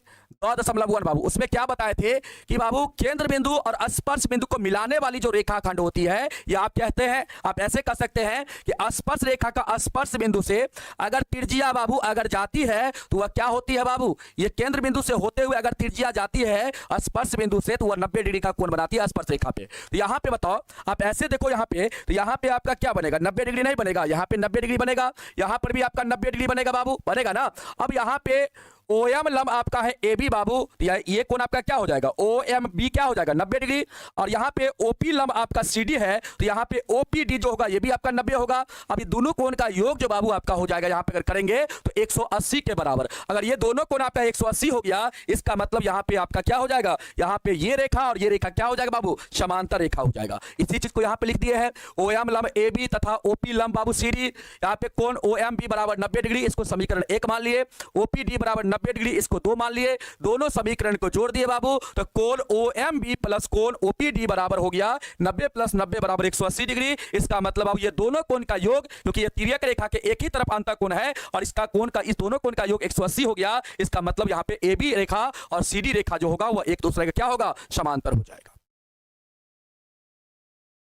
10.1 बाबू, उसमें क्या बताए थे कि बाबू केंद्र बिंदु और स्पर्श बिंदु को मिलाने वाली जो रेखाखंड होती है, ये आप कहते हैं, आप ऐसे कह सकते हैं कि स्पर्श रेखा का स्पर्श बिंदु से अगर त्रिज्या बाबू अगर जाती है तो वह क्या होती है बाबू, ये केंद्र बिंदु से होते हुए अगर त्रिज्या जाती है स्पर्श बिंदु से तो वह 90 डिग्री का कोण बनाती है स्पर्श रेखा पे। तो यहाँ पे बताओ, आप ऐसे देखो यहाँ पे, तो यहाँ पे आपका क्या बनेगा, 90 डिग्री नहीं बनेगा, यहाँ पे 90 डिग्री बनेगा, यहाँ पर भी आपका 90 डिग्री बनेगा बाबू, बनेगा ना। अब यहाँ पे OM लंब आपका है AB बाबू, ये कोण आपका क्या हो जाएगा OMB क्या हो जाएगा 90 डिग्री। और यहाँ पे OP लंब आपका CD है, तो यहाँ पे OPD जो होगा ये भी आपका 90 होगा। अब ये दोनों कोण का योग जो बाबू आपका हो जाएगा यहाँ पे अगर करेंगे तो 180 के बराबर। अगर ये दोनों कोण आपका 180 हो गया, इसका मतलब यहाँ पे आपका क्या हो जाएगा, यहाँ पे ये रेखा और ये रेखा क्या हो जाएगा बाबू, समांतर रेखा हो जाएगा। इसी चीज को यहाँ पे लिख दिए है, OM लंब AB तथा OP लंब बाबू CD, यहाँ पे कोण OMB बराबर 90 डिग्री, इसको समीकरण 1 मान लिए। OPD बराबर 90 डिग्री, इसको 2 मान लिए। दोनों समीकरण को जोड़ दिए बाबू, तो कोण OMB प्लस कोण OPD बराबर हो गया 90 प्लस 90 बराबर 180 डिग्री। इसका मतलब अब ये दोनों कोण का योग, क्योंकि ये तिर्यक रेखा के एक ही तरफ अंतःकोण है और इसका कोण का इस दोनों कोण का योग 180 हो गया। इसका मतलब यहाँ पे AB रेखा और CD रेखा जो होगा वह एक दूसरे का क्या होगा, समांतर हो जाएगा,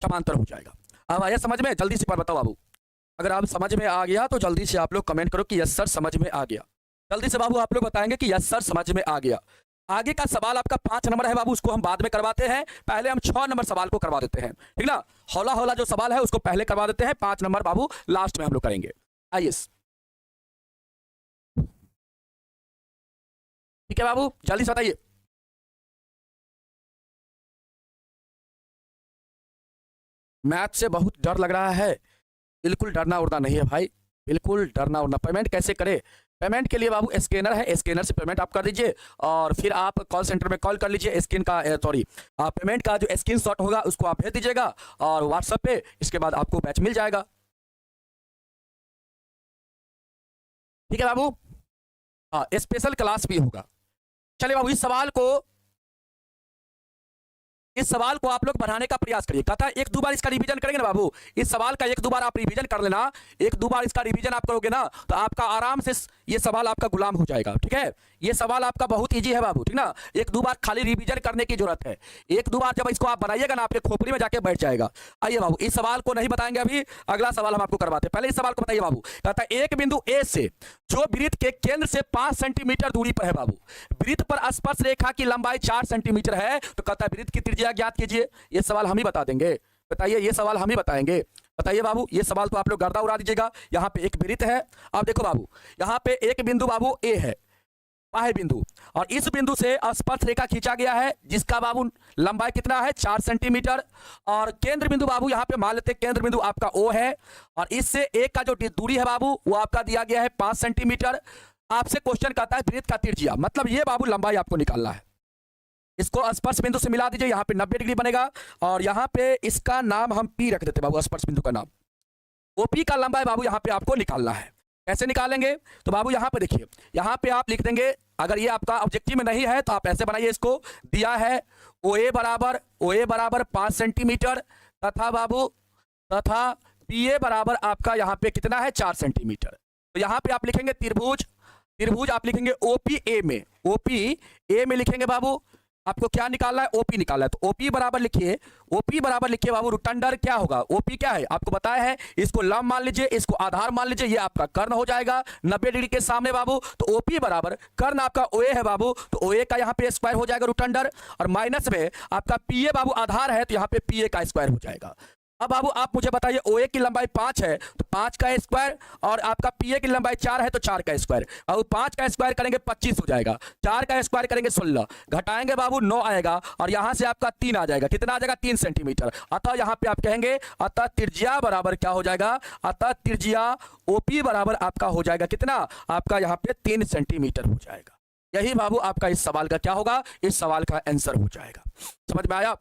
समांतर हो जाएगा। अब आया समझ में, जल्दी से पर बताओ बाबू, अगर आप समझ में आ गया तो जल्दी से आप लोग कमेंट करो कि यस सर समझ में आ गया। जल्दी से बाबू आप लोग बताएंगे कि यस सर समझ में आ गया। आगे का सवाल आपका 5 नंबर है बाबू, उसको हम बाद में करवाते हैं, पहले हम 6 नंबर सवाल को करवा देते हैं, ठीक ना। हौला हौला जो सवाल है उसको पहले करवा देते हैं, 5 नंबर बाबू लास्ट में हम लोग करेंगे। आइए ठीक है बाबू, जल्दी से बताइए। मैथ से बहुत डर लग रहा है, बिल्कुल डरना उड़ना नहीं है भाई, बिल्कुल डरना उड़ना। पेमेंट कैसे करें, पेमेंट के लिए बाबू स्कैनर है, स्कैनर से पेमेंट आप कर दीजिए और फिर आप कॉल सेंटर में कॉल कर लीजिए। स्क्रीन का सॉरी पेमेंट का जो स्क्रीनशॉट होगा उसको आप भेज दीजिएगा और व्हाट्सएप पे, इसके बाद आपको बैच मिल जाएगा, ठीक है बाबू। हाँ, स्पेशल क्लास भी होगा। चलिए बाबू, इस सवाल को आप लोग बनाने का प्रयास करिए। कहता है 1-2 बार इसका रिवीजन करेंगे ना बाबू, इस सवाल का 1-2 बार आप रिवीजन कर लेना, 1-2 बार इसका रिवीजन आप करोगे ना तो आपका आराम से ये सवाल आपका गुलाम हो जाएगा, ठीक है। ये सवाल आपका बहुत इजी है बाबू, ठीक ना। 1-2 बार खाली रिवीजन करने की जरूरत है, 1-2 बार जब इसको आप बनाइएगा ना आपके खोपड़ी में जाके बैठ जाएगा। आइए बाबू, इस सवाल को नहीं बताएंगे अभी, अगला सवाल हम आपको करवाते हैं। पहले इस सवाल को बताइए बाबू। कहता है एक बिंदु ए से जो वृत्त के केंद्र से 5 सेंटीमीटर दूरी पर है बाबू, वृत्त पर स्पर्श रेखा की लंबाई 4 सेंटीमीटर है, तो कहता है वृत्त की त्रिज्या ज्ञात कीजिए। ये सवाल हम ही बता देंगे, बताइए, ये सवाल हम ही बताएंगे। बताइए बाबू, ये सवाल तो आप लोग गर्दा उड़ा दीजिएगा। यहाँ पे एक वृत्त है, अब देखो बाबू, यहाँ पे एक बिंदु बाबू ए है, बाह्य बिंदु, और इस बिंदु से स्पर्श रेखा खींचा गया है जिसका बाबू लंबाई कितना है 4 सेंटीमीटर। और केंद्र बिंदु बाबू यहाँ पे मान लेते हैं केंद्र बिंदु आपका O है, और इससे ए का जो दूरी है बाबू वो आपका दिया गया है 5 सेंटीमीटर। आपसे क्वेश्चन कहता है वृत्त का त्रिज्या, मतलब ये बाबू लंबाई आपको निकालना है। इसको स्पर्श बिंदु से मिला दीजिए, यहाँ पे 90 डिग्री बनेगा और यहाँ पे इसका नाम हम P रख देते बाबू, स्पर्श बिंदु का नाम। OP का लंबाई बाबू यहाँ पे आपको निकालना है। कैसे निकालेंगे, तो बाबू यहाँ पे देखिए, यहाँ पे आप लिख देंगे, अगर ये आपका ऑब्जेक्टिव में नहीं है तो आप ऐसे बनाइए, इसको दिया है OA बराबर 5 सेंटीमीटर तथा बाबू तथा PA बराबर आपका यहाँ पे कितना है 4 सेंटीमीटर। तो यहाँ पे आप लिखेंगे त्रिभुज आप लिखेंगे OPA में लिखेंगे बाबू, आपको क्या निकालना है OP निकालना है। तो OP बराबर लिखिए बाबू, रुटंडर क्या होगा, OP क्या है आपको बताया है, इसको लंब मान लीजिए, इसको आधार मान लीजिए, ये आपका कर्ण हो जाएगा 90 डिग्री के सामने बाबू। तो OP बराबर कर्ण आपका OA है बाबू, तो OA का यहाँ पे स्क्वायर हो जाएगा रुटंडर, और माइनस में आपका PA बाबू आधार है तो यहाँ पे PA का स्क्वायर हो जाएगा। अब बाबू आप मुझे बताइए, OA की लंबाई 5 है तो 5 का स्क्वायर, और आपका PA की लंबाई 4 है तो 4 का स्क्वायर। अब 5 का स्क्वायर करेंगे 25 हो जाएगा, 4 का स्क्वायर करेंगे 16, घटाएंगे बाबू 9 आएगा, और यहां से आपका 3 आ जाएगा, कितना आ जाएगा 3 सेंटीमीटर। अतः यहाँ पे आप कहेंगे अतः त्रिज्या बराबर क्या हो जाएगा, अतः त्रिज्या OP बराबर आपका हो जाएगा कितना, आपका यहाँ पे 3 सेंटीमीटर हो जाएगा। यही बाबू आपका इस सवाल का क्या होगा, इस सवाल का आंसर हो जाएगा। समझ में आया।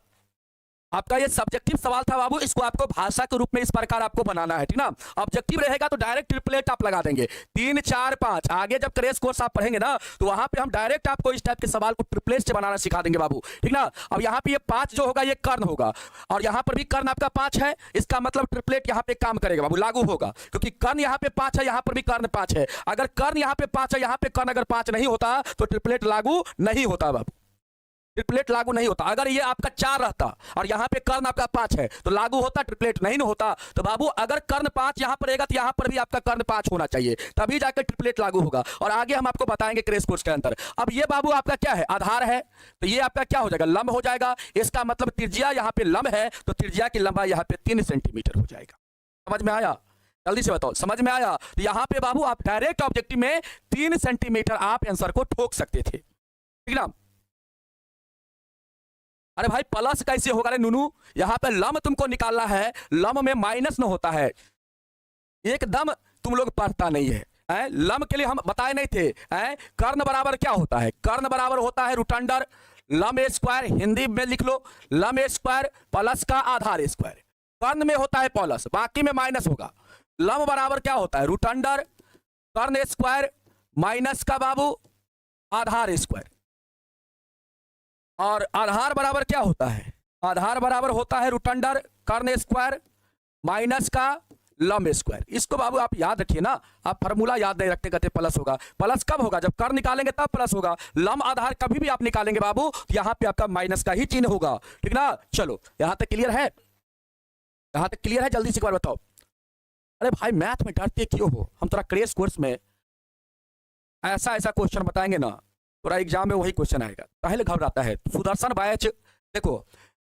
आपका ये सब्जेक्टिव सवाल था बाबू, इसको आपको भाषा के रूप में इस प्रकार आपको बनाना है, ठीक ना। ऑब्जेक्टिव रहेगा तो डायरेक्ट ट्रिपलेट आप लगा देंगे, 3 4 5। आगे जब क्रैश कोर्स आप पढ़ेंगे ना तो वहां पे हम डायरेक्ट आपको इस टाइप के सवाल को ट्रिपलेट से बनाना सिखा देंगे बाबू, ठीक ना। अब यहाँ पे ये 5 जो होगा ये कर्ण होगा, और यहाँ पर भी कर्ण आपका 5 है, इसका मतलब ट्रिपलेट यहाँ पे काम करेगा बाबू, लागू होगा, क्योंकि कर्ण यहाँ पे 5 है, यहाँ पर भी कर्ण 5 है। अगर कर्ण यहाँ पे 5 है, यहाँ पे कर्ण अगर 5 नहीं होता तो ट्रिपलेट लागू नहीं होता बाबू, ट्रिपलेट लागू नहीं होता। अगर ये आपका 4 रहता और यहाँ पे कर्ण आपका 5 है तो लागू होता, ट्रिपलेट नहीं होता। तो बाबू अगर कर्ण 5 यहाँ पर रहेगा तो यहाँ पर भी आपका कर्ण 5 होना चाहिए, तभी जाकर ट्रिपलेट लागू होगा। और आगे हम आपको बताएंगे क्रैश कोर्स के अंदर। अब ये बाबू आपका क्या है, आधार है, तो ये आपका क्या हो जाएगा, लंब हो जाएगा। इसका मतलब त्रिज्या यहाँ पे लंब है तो त्रिज्या की लंबाई यहाँ पे 3 सेंटीमीटर हो जाएगा। समझ में आया। जल्दी से बताओ, समझ में आया? तो यहां पे बाबू आप डायरेक्ट ऑब्जेक्टिव में 3 सेंटीमीटर आप आंसर को ठोक सकते थे, ठीक ना? अरे भाई प्लस कैसे होगा रे नूनू? यहां पे लम तुमको निकालना है, लम में माइनस न होता है, एकदम तुम लोग पढ़ता नहीं है। लम के लिए हम बताए नहीं थे। कर्ण बराबर क्या होता है? कर्ण बराबर होता है रूट अंडर लम स्क्वायर, हिंदी में लिख लो लम स्क्वायर प्लस का आधार स्क्वायर। कर्ण में होता है प्लस, बाकी में माइनस होगा। लम बराबर क्या होता है? रूट अंडर कर्ण स्क्वायर माइनस का बाबू आधार स्क्वायर। और आधार बराबर क्या होता है? आधार बराबर होता है रूट अंडर कर्ण स्क्वायर माइनस का लंब स्क्वायर। इसको बाबू आप याद रखिए ना, आप फार्मूला याद नहीं रखते, कहते प्लस होगा। प्लस कब होगा? जब कर्ण निकालेंगे तब प्लस होगा। लंब आधार कभी भी आप निकालेंगे बाबू, यहां पे आपका माइनस का ही चिन्ह होगा, ठीक ना? चलो यहां तक क्लियर है? यहां तक क्लियर है? जल्दी से एक बार बताओ। अरे भाई मैथ में डरते क्यों हो? हम थोड़ा क्रैश कोर्स में ऐसा ऐसा क्वेश्चन बताएंगे ना, थोड़ा एग्जाम में वही क्वेश्चन आएगा, पहले घबराता है। सुदर्शन बैच देखो,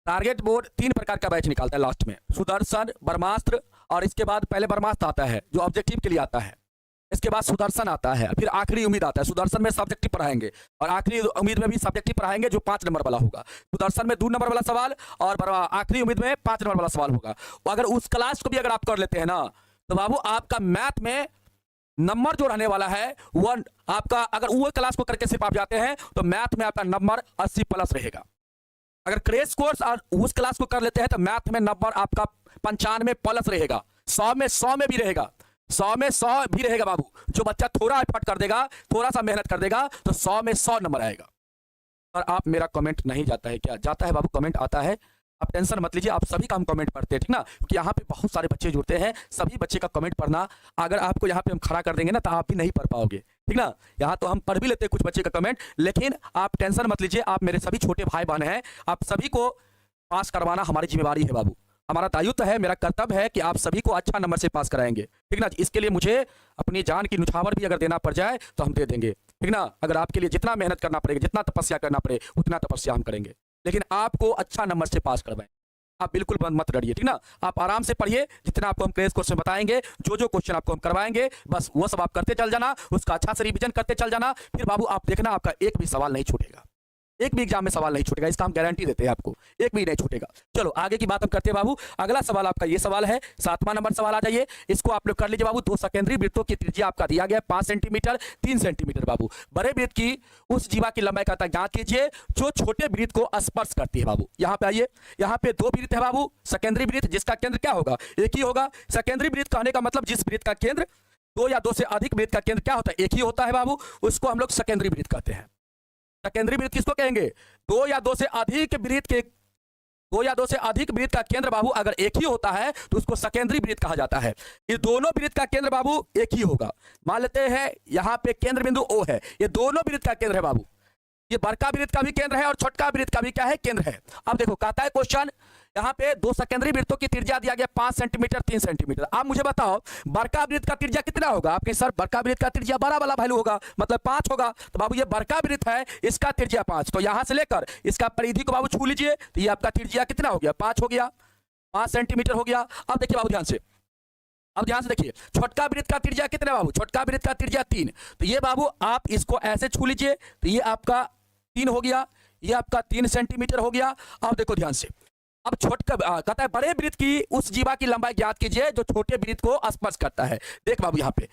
टारगेट बोर्ड 3 प्रकार का बैच निकालता है लास्ट में, सुदर्शन, ब्रह्मास्त्र, और इसके बाद पहले ब्रह्मास्त्र आता है जो ऑब्जेक्टिव के लिए आता है, इसके बाद सुदर्शन आता है, फिर आखिरी उम्मीद आता है। सुदर्शन में सब्जेक्टिव पढ़ाएंगे और आखिरी उम्मीद में भी सब्जेक्टिव पढ़ाएंगे जो 5 नंबर वाला होगा। सुदर्शन में 2 नंबर वाला सवाल और आखिरी उम्मीद में 5 नंबर वाला सवाल होगा। अगर उस क्लास को भी अगर आप कर लेते हैं ना, तो बाबू आपका मैथ में नंबर जो रहने वाला है वो आपका, अगर वो क्लास को करके सिर्फ आप जाते हैं तो मैथ में आपका नंबर 80 प्लस रहेगा। अगर क्रैश कोर्स और उस क्लास को कर लेते हैं तो मैथ में नंबर आपका 95 प्लस रहेगा, 100 में 100 में भी रहेगा, 100 में 100 भी रहेगा बाबू। जो बच्चा थोड़ा एफर्ट कर देगा, थोड़ा सा मेहनत कर देगा, तो 100 में 100 नंबर आएगा। और आप मेरा कमेंट नहीं जाता है क्या? जाता है बाबू, कमेंट आता है, आप टेंशन मत लीजिए, आप सभी का हम कमेंट पढ़ते हैं, ठीक ना? क्योंकि यहाँ पे बहुत सारे बच्चे जुड़ते हैं, सभी बच्चे का कमेंट पढ़ना, अगर आपको यहाँ पे हम खड़ा कर देंगे ना तो आप भी नहीं पढ़ पाओगे, ठीक ना? यहाँ तो हम पढ़ भी लेते हैं कुछ बच्चे का कमेंट, लेकिन आप टेंशन मत लीजिए, आप मेरे सभी छोटे भाई बहन हैं, आप सभी को पास करवाना हमारी जिम्मेवारी है बाबू, हमारा दायित्व है, मेरा कर्तव्य है कि आप सभी को अच्छा नंबर से पास कराएंगे, ठीक ना? इसके लिए मुझे अपनी जान की न्यौछावर भी अगर देना पड़ जाए तो हम दे देंगे, ठीक ना? अगर आपके लिए जितना मेहनत करना पड़ेगा, जितना तपस्या करना पड़े, उतना तपस्या हम करेंगे, लेकिन आपको अच्छा नंबर से पास करवाएं। आप बिल्कुल बंद मत डरिए, ठीक ना? आप आराम से पढ़िए, जितना आपको हम क्रैश कोर्स में बताएंगे, जो जो क्वेश्चन आपको हम करवाएंगे, बस वो सब आप करते चल जाना, उसका अच्छा से रिवीजन करते चल जाना, फिर बाबू आप देखना आपका एक भी सवाल नहीं छूटेगा, एक भी एग्जाम में सवाल नहीं छूटेगा, इसका हम गारंटी देते हैं आपको, एक भी नहीं छूटेगा। चलो आगे की बात हम करते हैं बाबू। अगला सवाल आपका ये सवाल है, 7वां नंबर सवाल आ जाइए, इसको आप लोग कर लीजिए बाबू। 2 सेकेंडरी वृत्तों की त्रिज्या आपका दिया गया 5 सेंटीमीटर 3 सेंटीमीटर बाबू। बड़े वृत्त की उस जीवा की लंबाई का ज्ञात कीजिए जो छोटे वृत्त को स्पर्श करती है बाबू। यहाँ पे आइए, यहाँ पे 2 वृत्त है बाबू, सेकेंडरी वृत्त जिसका केंद्र क्या होगा? एक ही होगा। सेकेंडरी वृत्त कहने का मतलब जिस वृत्त का केंद्र 2 या 2 से अधिक वृत्त का केंद्र क्या होता है? एक ही होता है बाबू, उसको हम लोग सेकेंडरी वृत्त कहते हैं। सेकेंडरी वृत्त किसको कहेंगे? 2 या 2 से अधिक वृत्त के 2 या 2 से अधिक वृत्त का केंद्र बाबू अगर एक ही होता है तो उसको सेकेंडरी वृत्त कहा जाता है। ये दोनों वृत्त का केंद्र बाबू एक ही होगा। मान लेते हैं यहाँ पे केंद्र बिंदु O है, ये दोनों वृत्त का केंद्र है बाबू। ये बड़का वृत्त का भी केंद्र है और छोटका वृत्त का भी क्या है? केंद्र है। अब देखो कहता है क्वेश्चन, यहाँ पे 2 सेकेंडरी वृत्तों की त्रिज्या दिया गया 5 सेंटीमीटर 3 सेंटीमीटर। आप मुझे बताओ बड़का वृत्त का त्रिज्या कितना होगा? आपके सर बड़का वृत्त का त्रिज्या बड़ा वाला वैल्यू होगा, मतलब 5 होगा। तो बाबू ये बड़का वृत्त है, इसका त्रिज्या 5, तो यहां से लेकर इसका परिधि को बाबू छू लीजिए, तो ये आपका त्रिज्या कितना हो गया? 5 हो गया, 5 सेंटीमीटर हो गया। अब देखिए बाबू ध्यान से, अब ध्यान से देखिए, छोटका वृत्त का त्रिज्या कितना बाबू? छोटका वृत्त का त्रिज्या 3, तो ये बाबू आप इसको ऐसे छू लीजिए, तो ये आपका 3 हो गया, ये आपका 3 सेंटीमीटर हो गया। अब देखो ध्यान से, अब छोटका कहता है बड़े वृत्त की उस जीवा की लंबाई ज्ञात कीजिए जो छोटे वृत्त को स्पर्श करता है। देख बाबू यहाँ पे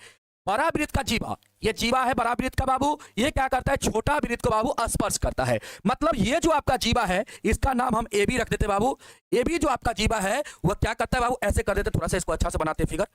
बड़ा वृत्त का जीवा, ये जीवा है बड़ा वृत्त का बाबू, ये क्या करता है? छोटा वृत्त को बाबू स्पर्श करता है। मतलब ये जो आपका जीवा है इसका नाम हम AB रख देते बाबू। AB जो आपका जीवा है वह क्या करता है बाबू? ऐसे कर देते, थोड़ा सा इसको अच्छा से बनाते हैं फिगर।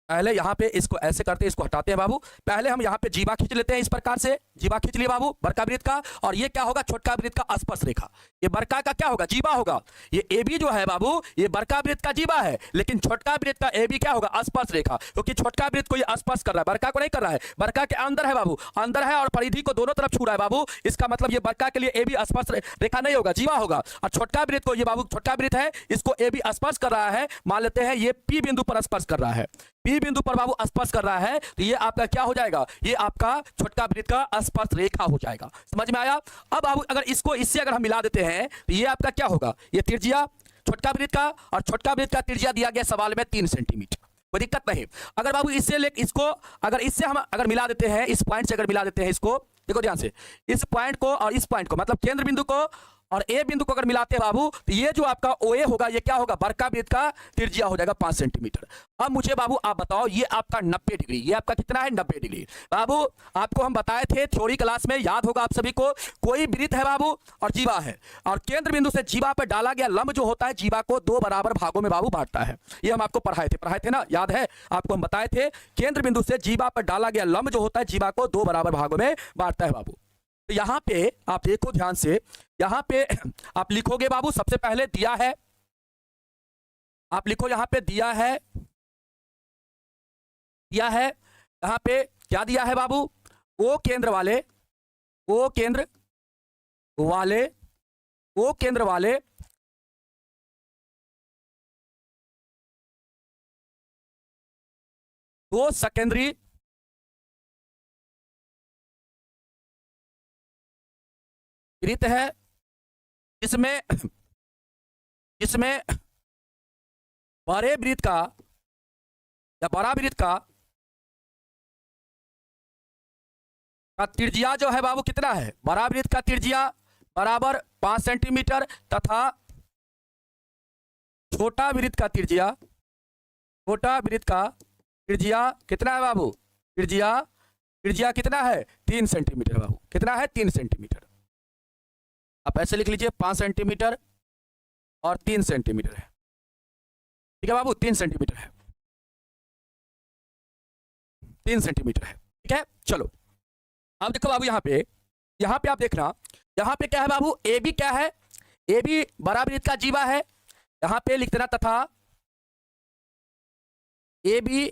पहले यहाँ पे इसको ऐसे करते हैं, इसको हटाते हैं बाबू। पहले हम यहाँ पे जीवा खींच लेते हैं, इस प्रकार से जीवा खींच लिया बाबू बड़का वृत्त का, और ये क्या होगा? छोटका वृत्त का स्पर्श रेखा। ये बड़का का क्या होगा? जीवा होगा। ये AB जो है बाबू ये बड़का वृत्त का जीवा है, लेकिन छोटका वृत्त का AB क्या होगा? स्पर्श रेखा, क्योंकि छोटका वृत्त को ये स्पर्श कर रहा है, बड़का को नहीं कर रहा है। बड़का के अंदर है बाबू, अंदर है और परिधि को दोनों तरफ छू रहा है बाबू। इसका मतलब ये बड़का के लिए AB स्पर्श रेखा नहीं होगा, जीवा होगा। और छोटका वृत्त को ये बाबू छोटका वृत्त है, इसको AB स्पर्श कर रहा है। मान लेते हैं ये P बिंदु पर स्पर्श कर रहा है, P बिंदु पर बाबू स्पर्श कर रहा है, तो ये आपका क्या हो जाएगा? ये आपका छोटका वृत्त का स्पर्श रेखा हो जाएगा। समझ में आया? अब बाबू अगर इसको इससे अगर हम मिला देते हैं तो ये आपका क्या होगा? ये त्रिज्या छोटका वृत्त का, और छोटका वृत्त का त्रिज्या दिया गया सवाल में 3 सेंटीमीटर। कोई दिक्कत नहीं। अगर बाबू इससे ले इसको अगर इससे हम अगर मिला देते हैं, इस पॉइंट से अगर मिला देते हैं इसको, देखो ध्यान से, इस पॉइंट को और इस पॉइंट को मतलब केंद्र बिंदु को और ए बिंदु को अगर मिलाते हैं बाबू, तो ये जो आपका ओए होगा ये क्या होगा, बरका वृत्त का त्रिज्या हो जाएगा 5 सेंटीमीटर। अब मुझे बाबू आप बताओ, ये आपका 90 डिग्री, ये आपका कितना है 90 डिग्री। बाबू आपको हम बताए थे थ्योरी क्लास में, याद होगा आप सभी को, कोई वृत्त है बाबू और जीवा है, और केंद्र बिंदु से जीवा पर डाला गया लंब जो होता है जीवा को 2 बराबर भागों में बाबू बांटता है। ये हम आपको पढ़ाए थे ना, याद है आपको हम बताए थे, केंद्र बिंदु से जीवा पर डाला गया लंब जो होता है जीवा को 2 बराबर भागों में बांटता है बाबू। तो यहां पे आप देखो ध्यान से, यहां पे आप लिखोगे बाबू, सबसे पहले दिया है, आप लिखो यहां पे दिया है यहां पे क्या दिया है बाबू, ओ केंद्र वाले, ओ केंद्र वाले 2 सेकेंडरी वृत्त है, जिसमें बड़े वृत्त का या बड़ा वृत्त का त्रिज्या जो है बाबू कितना है, बड़ा वृत्त का त्रिज्या बराबर 5 सेंटीमीटर तथा छोटा वृत्त का त्रिज्या कितना है बाबू, त्रिज्या कितना है 3 सेंटीमीटर बाबू, कितना है 3 सेंटीमीटर। आप ऐसे लिख लीजिए 5 सेंटीमीटर और 3 सेंटीमीटर है, ठीक है बाबू, 3 सेंटीमीटर है, 3 सेंटीमीटर है, ठीक है। चलो अब देखो बाबू, यहाँ पे आप देखना, यहाँ पे क्या है बाबू, ए बी क्या है, ए बी बड़ा वृत्त का जीवा है, यहाँ पे लिख देना तथा ए बी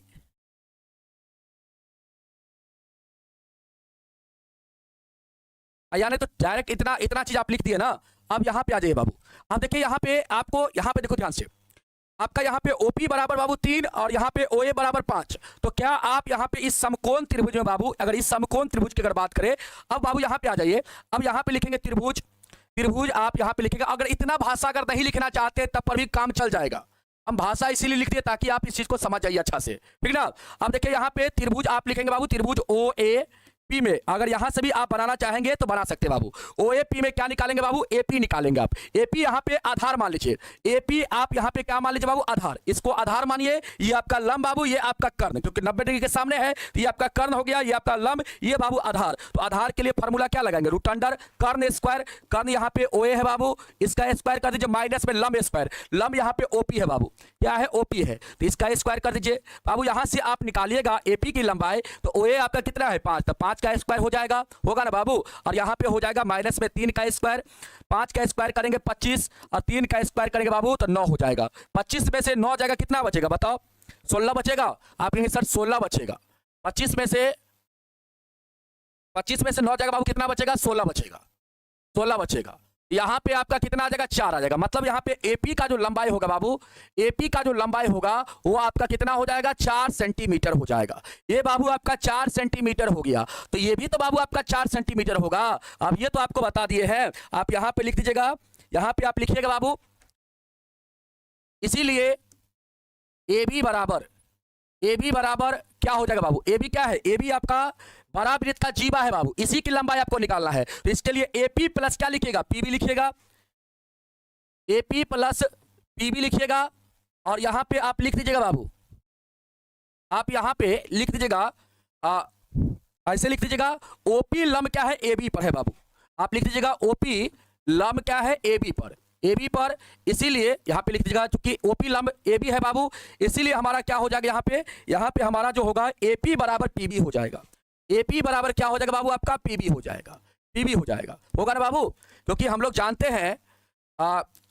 यानी तो डायरेक्ट इतना चीज आप लिख दिए ना। अब यहाँ पे आ जाइए बाबू, आप देखिए यहाँ पे आपको, यहाँ पे देखो ध्यान से, आपका यहाँ पे ओपी बराबर बाबू 3 और यहाँ पे ओए बराबर 5। तो क्या आप यहाँ पे इस समकोण त्रिभुज में बाबू, अगर इस समकोण त्रिभुज की अगर बात करें, अब बाबू यहाँ पे आ जाइए, अब यहाँ पे लिखेंगे त्रिभुज आप यहाँ पे लिखेंगे। अगर इतना भाषा अगर नहीं लिखना चाहते तब पर भी काम चल जाएगा, हम भाषा इसीलिए लिख दिए ताकि आप इस चीज को समझ जाइए अच्छा से, ठीक ना। अब देखिए यहाँ पे त्रिभुज आप लिखेंगे बाबू, त्रिभुज ओ ए पी में अगर यहां से भी आप बनाना चाहेंगे तो बना सकते हैं बाबू। ओएपी में क्या निकालेंगे बाबू, एपी निकालेंगे आप। एपी यहां पे आधार मान लीजिए, एपी आप यहां पे क्या मान लीजिए बाबू, आधार, इसको आधार मानिए। ये आपका लंब बाबू, ये आपका कर्ण, क्योंकि 90 डिग्री के सामने है, तो ये आपका कर्ण हो गया, ये आपका लंब, ये बाबू आधार। तो आधार के लिए फॉर्मूला क्या लगाएंगे, रूट अंडर कर्ण स्क्वायर, कर्ण यहाँ पे ओए है बाबू, इसका स्क्वायर कर दीजिए, माइनस में लंब स्क्वायर, लंब यहाँ पे ओपी है बाबू, क्या है ओपी है, तो इसका स्क्वायर कर दीजिए बाबू। यहां से आप निकालिएगा एपी की लंबाई, तो ओए आपका कितना है 5, तो 5 का स्क्वायर हो जाएगा, होगा ना बाबू। और यहाँ पे हो जाएगा माइनस में 3 का स्क्वायर, 5 का स्क्वायर करेंगे 25 और 3 का स्क्वायर करेंगे बाबू तो 9 हो जाएगा। 25 में से 9 जाएगा, कितना बचेगा बताओ, 16 बचेगा। आप कहेंगे सर 16 बचेगा, 25 में से 9 जाएगा बाबू, कितना बचेगा 16 बचेगा। यहाँ पे आपका कितना आ जाएगा 4 आ जाएगा। मतलब यहाँ पे एपी का जो लंबाई होगा बाबू, एपी का जो लंबाई होगा वो आपका कितना हो जाएगा 4 सेंटीमीटर हो जाएगा। ये बाबू आपका 4 सेंटीमीटर हो गया, तो ये भी तो बाबू आपका 4 सेंटीमीटर होगा। अब ये तो आपको बता दिए हैं, आप यहाँ पे लिख दीजिएगा, यहाँ पे आप लिखिएगा बाबू, इसीलिए ए बी बराबर क्या हो जाएगा बाबू, ए बी क्या है, ए बी आपका बड़ा वृत्त का जीवा है बाबू, इसी की लंबाई आपको निकालना है। तो इसके लिए एपी प्लस क्या लिखिएगा, पीबी लिखिएगा, एपी प्लस पीबी लिखिएगा। और यहां पे आप लिख दीजिएगा बाबू, आप यहां पे लिख दीजिएगा, ऐसे लिख दीजिएगा, ओपी लंब क्या है एबी पर है बाबू। आप लिख दीजिएगा ओपी लंब क्या है एबी पर, इसीलिए यहां पे लिख दीजिएगा, चूंकि ओपी लंब एबी है बाबू, इसीलिए हमारा क्या हो जाएगा यहाँ पे हमारा जो होगा एपी बराबर पीबी हो जाएगा। एपी बराबर क्या हो जाएगा बाबू आपका पीबी हो जाएगा, होगा ना बाबू। क्योंकि हम लोग जानते हैं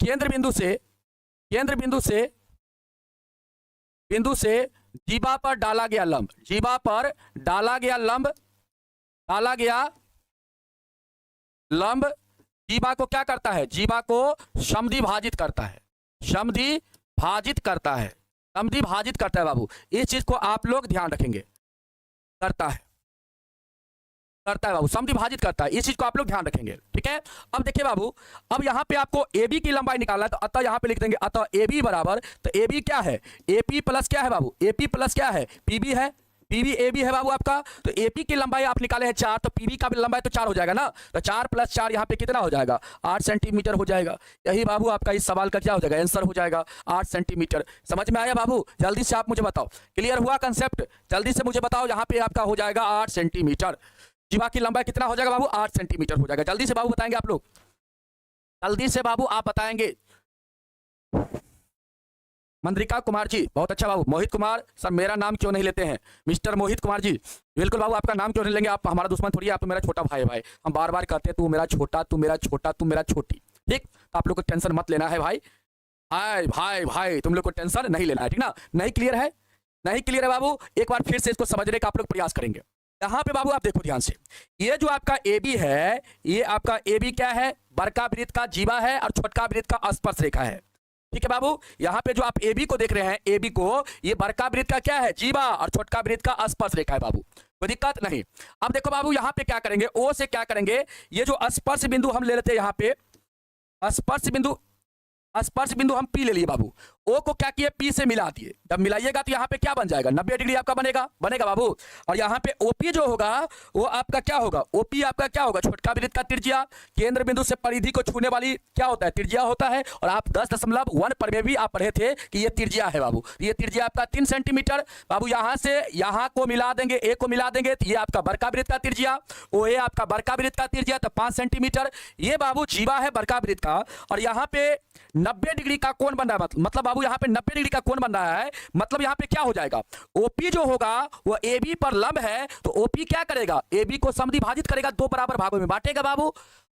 केंद्र बिंदु से जीवा पर डाला गया लंब जीवा को क्या करता है, जीवा को समद्वि भाजित करता है बाबू। इस चीज को आप लोग ध्यान रखेंगे, करता है। करता है बाबू, समद्विभाजित करता है। इस चीज को आप लोग ध्यान रखेंगे, ठीक है। अब देखिए बाबू, अब यहाँ पे आपको AB की लंबाई निकालना है, तो अतः यहाँ पे लिख देंगे अतः AB बराबर, तो AB क्या है, AP प्लस क्या है बाबू, AP प्लस क्या है, PB है, PB AB है बाबू आपका। तो AP की लंबाई आप निकाले हैं 4, तो PB का भी लंबाई तो 4 हो जाएगा ना, तो 4 + 4 यहाँ पे कितना हो जाएगा, 8 सेंटीमीटर हो जाएगा। यही बाबू आपका इस सवाल का क्या हो जाएगा, आंसर हो जाएगा 8 सेंटीमीटर। समझ में आया बाबू, जल्दी से आप मुझे बताओ, क्लियर हुआ कंसेप्ट, जल्दी से मुझे बताओ। यहाँ पे आपका हो जाएगा 8 सेंटीमीटर, जीवा की लंबाई कितना हो जाएगा बाबू, 8 सेंटीमीटर हो जाएगा। जल्दी से बाबू बताएंगे आप लोग, जल्दी से बाबू आप बताएंगे। मंद्रिका कुमार जी, बहुत अच्छा बाबू। मोहित कुमार सर, मेरा नाम क्यों नहीं लेते हैं, मिस्टर मोहित कुमार जी। बिल्कुल बाबू, आपका नाम क्यों नहीं लेंगे, आप हमारा दुश्मन थोड़ी है, आप तो मेरा छोटा भाई है भाई। हम बार बार कहते हैं तू मेरा छोटा, तू मेरा छोटा, तू मेरा छोटी, ठीक। तो आप लोग को टेंशन मत लेना है भाई, भाई भाई भाई, तुम लोग को टेंशन नहीं लेना है, ठीक ना। नहीं क्लियर है, नहीं क्लियर है बाबू, एक बार फिर से इसको समझने का आप लोग प्रयास करेंगे। यहाँ पे बाबू आप देखो ध्यान से, ये जो आपका AB है, ये आपका AB क्या है, बड़का वृत्त का जीवा है और छोटका वृत्त का स्पर्श रेखा है, ठीक है बाबू। यहाँ पे जो आप AB को देख रहे हैं, AB को, ये बड़का वृत्त का क्या है, जीवा, और छोटका वृत्त का स्पर्श रेखा है बाबू, कोई दिक्कत नहीं। अब देखो बाबू, यहाँ पे क्या करेंगे, O से क्या करेंगे, ये जो स्पर्श बिंदु हम ले लेते हैं, यहाँ पे स्पर्श बिंदु हम P ले लिए बाबू, O को क्या किए, P से मिला दिए। जब मिलाइएगा तो यहाँ पे क्या बन जाएगा, 90 डिग्री आपका बनेगा बाबू। और यहाँ पे OP जो होगा वो आपका क्या होगा, OP आपका क्या होगा, छोटका वृत्त का त्रिज्या, केंद्र बिंदु से परिधि को छूने वाली क्या होता है, त्रिज्या होता है। और आप 10.1 पर में भी आप पढ़े थे कि ये त्रिज्या है बाबू, ये त्रिज्या आपका 3 सेंटीमीटर बाबू। यहाँ से यहाँ को मिला देंगे, A को मिला देंगे, तो ये आपका बड़का वृत्त का त्रिज्या, OA आपका बड़का वृत्त का त्रिज्या, तो 5 सेंटीमीटर। ये बाबू जीवा है बड़का वृत्त का, और यहाँ पे 90 डिग्री का कोण बन रहा है, मतलब बाबू यहाँ पे 90 डिग्री का कोण बन रहा है, मतलब यहाँ पे क्या हो जाएगा, OP जो होगा वो AB पर लंब है, तो OP क्या करेगा, AB को समद्विभाजित करेगा, 2 बराबर भागों में बांटेगा बाबू।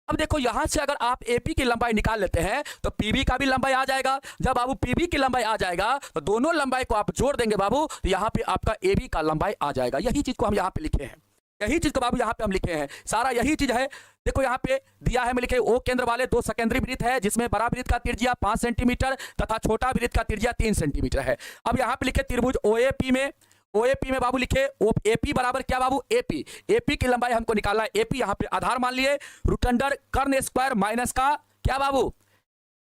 अब देखो यहां से अगर आप AP की लंबाई निकाल लेते हैं तो PB का भी लंबाई आ जाएगा। जब बाबू PB की लंबाई आ जाएगा तो दोनों लंबाई को आप जोड़ देंगे बाबू, तो यहाँ पे आपका AB का लंबाई आ जाएगा। यही चीज को हम यहाँ पे लिखे हैं, यही चीज को बाबू यहाँ पे हम लिखे हैं, सारा यही चीज है। देखो यहाँ पे दिया है, मैं लिखे O केंद्र वाले 2 सेकेंडरी वृत्त है, जिसमें बड़ा वृत्त का त्रिज्या 5 सेंटीमीटर तथा छोटा वृत्त का त्रिज्या 3 सेंटीमीटर है। अब यहाँ पे लिखे त्रिभुज OAP में बाबू लिखे AP बराबर क्या बाबू, AP की लंबाई हमको निकालना है। AP यहाँ पे आधार मान लिए, रूट अंडर कर्ण स्क्वायर माइनस का क्या बाबू,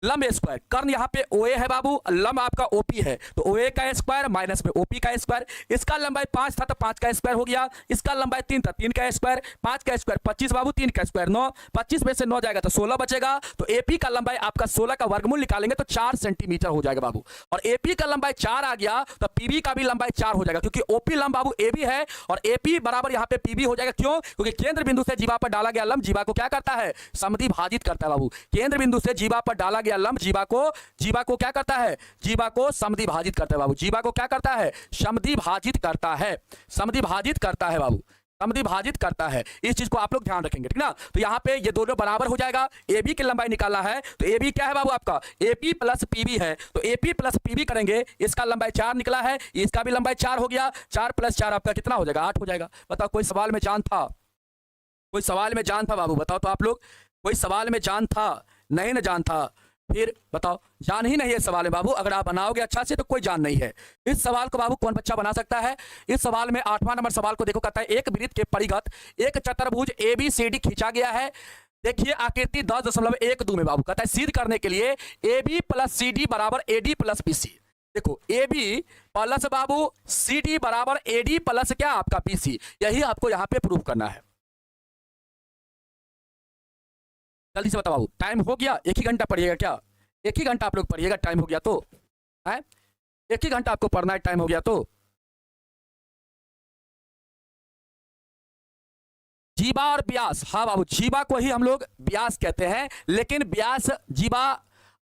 लंब स्क्वायर। कर्ण यहाँ पे OA है बाबू, लंब आपका OP है, तो OA का स्क्वायर माइनस में OP का स्क्वायर। इसका लंबाई 5 था तो 5 का स्क्वायर हो गया, इसका लंबाई 3 था, 3 का स्क्वायर, 5 का स्क्वायर 25 बाबू, 3 का स्क्वायर 9, 25 में से 9 जाएगा तो 16 बचेगा। तो AP का लंबाई आपका 16 का वर्गमूल निकालेंगे तो 4 सेंटीमीटर हो जाएगा बाबू। और AP का लंबाई 4 आ गया तो PB का भी लंबाई 4 हो जाएगा, क्योंकि OP लंब बाबू AB है और AP बराबर यहाँ पे PB हो जाएगा। क्यों, क्योंकि केंद्र बिंदु से जीवा पर डाला गया लंब जीवा को क्या करता है, समद्विभाजित करता है बाबू। केंद्र बिंदु से जीवा पर डाला गया लंब जीवा को क्या करता है, जीवा को समद्विभाजित करता है बाबू। जीवा को क्या करता है, समद्विभाजित करता है, समद्विभाजित करता है बाबू, समद्विभाजित करता है। इस चीज को आप लोग ध्यान रखेंगे, ठीक ना। तो यहाँ पे ये दोनों बराबर हो जाएगा। AB की लंबाई निकालना है तो AB क्या है बाबू आपका, AP प्लस PB है, तो AP प्लस PB करेंगे, इसका लंबाई 4 निकला है, इसका भी लंबाई 4 हो गया, 4 + 4 आपका कितना हो जाएगा, 8 हो जाएगा। बताओ कोई सवाल में जान था, कोई सवाल में जान था बाबू, बताओ तो आप लोग, कोई सवाल में जान था, नहीं ना जान था, फिर बताओ, जान ही नहीं है सवाल में बाबू। अगर आप बनाओगे अच्छा से तो कोई जान नहीं है। इस सवाल को बाबू कौन बच्चा बना सकता है। इस सवाल में 8वां नंबर सवाल को देखो, कहता है एक वृत्त के परिगत एक चतुर्भुज ABCD खींचा गया है। देखिए आकृति 10.12 में बाबू, कहता है सिद्ध करने के लिए AB प्लस CD बराबर AD प्लस BC। देखो AB प्लस बाबू CD बराबर AD प्लस क्या आपका BC, यही आपको यहाँ पे प्रूव करना है। जल्दी से बताओ बाबू, टाइम हो गया, 1 ही घंटा पढ़िएगा क्या, 1 ही घंटा आप लोग पढ़िएगा, टाइम हो गया तो है, 1 ही घंटा आपको पढ़ना है, टाइम हो गया तो। जीवा और व्यास, हाँ बाबू, जीवा को ही हम लोग व्यास कहते हैं, लेकिन व्यास जीवा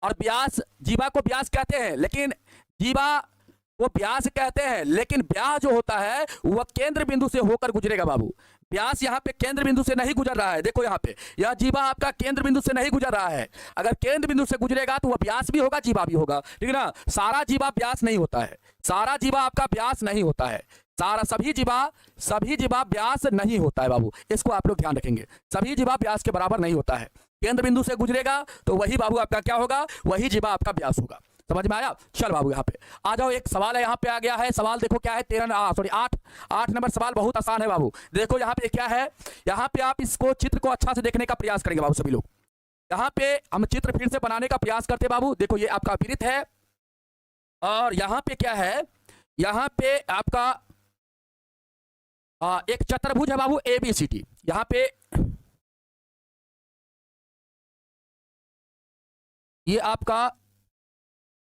और व्यास, जीवा को व्यास कहते हैं लेकिन जीवा वो व्यास कहते हैं, लेकिन व्यास जो होता है वह केंद्र बिंदु से होकर गुजरेगा बाबू। व्यास यहाँ पे केंद्र बिंदु से नहीं गुजर रहा है, देखो यहाँ पे यह जीवा आपका केंद्र बिंदु से नहीं गुजर रहा है। अगर केंद्र बिंदु से गुजरेगा तो वह व्यास भी होगा, जीवा भी होगा, ठीक है ना। सारा जीवा व्यास नहीं होता है, सारा जीवा आपका व्यास नहीं होता है, सारा सभी जीवा व्यास नहीं होता है बाबू। इसको आप लोग ध्यान रखेंगे, सभी जीवा व्यास के बराबर नहीं होता है। केंद्र बिंदु से गुजरेगा तो वही बाबू आपका क्या होगा, वही जीवा आपका व्यास होगा। समझ में आया? चल बाबू यहाँ पे आ जाओ, एक सवाल है यहाँ पे आ गया है। सवाल देखो क्या है, 8 नंबर सवाल बहुत आसान है बाबू। देखो यहाँ पे क्या है, यहाँ पे आप इसको चित्र को अच्छा से देखने का प्रयास करेंगे बाबू सभी लोग। यहाँ पे हम चित्र फिर से बनाने का प्रयास करते हैं बाबू। देखो ये आपका वृत्त है और यहाँ पे क्या है, यहाँ पे आपका एक चतुर्भुज है बाबू ABCD। यहाँ पे ये आपका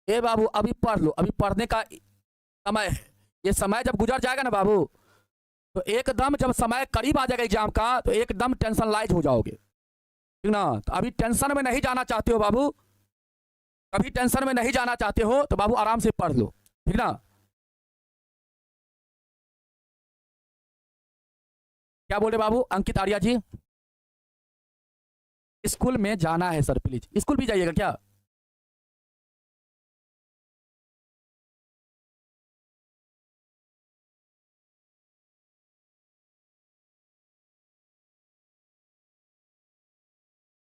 ए बाबू अभी पढ़ लो, अभी पढ़ने का समय है। ये समय जब गुजर जाएगा ना बाबू, तो एकदम जब समय करीब आ जाएगा एग्जाम का, तो एकदम टेंशन लाइज हो जाओगे, ठीक ना? तो अभी टेंशन में नहीं जाना चाहते हो बाबू, कभी टेंशन में नहीं जाना चाहते हो तो बाबू आराम से पढ़ लो, ठीक ना? क्या बोले बाबू अंकित आर्या जी? स्कूल में जाना है सर, प्लीज स्कूल भी जाइएगा क्या?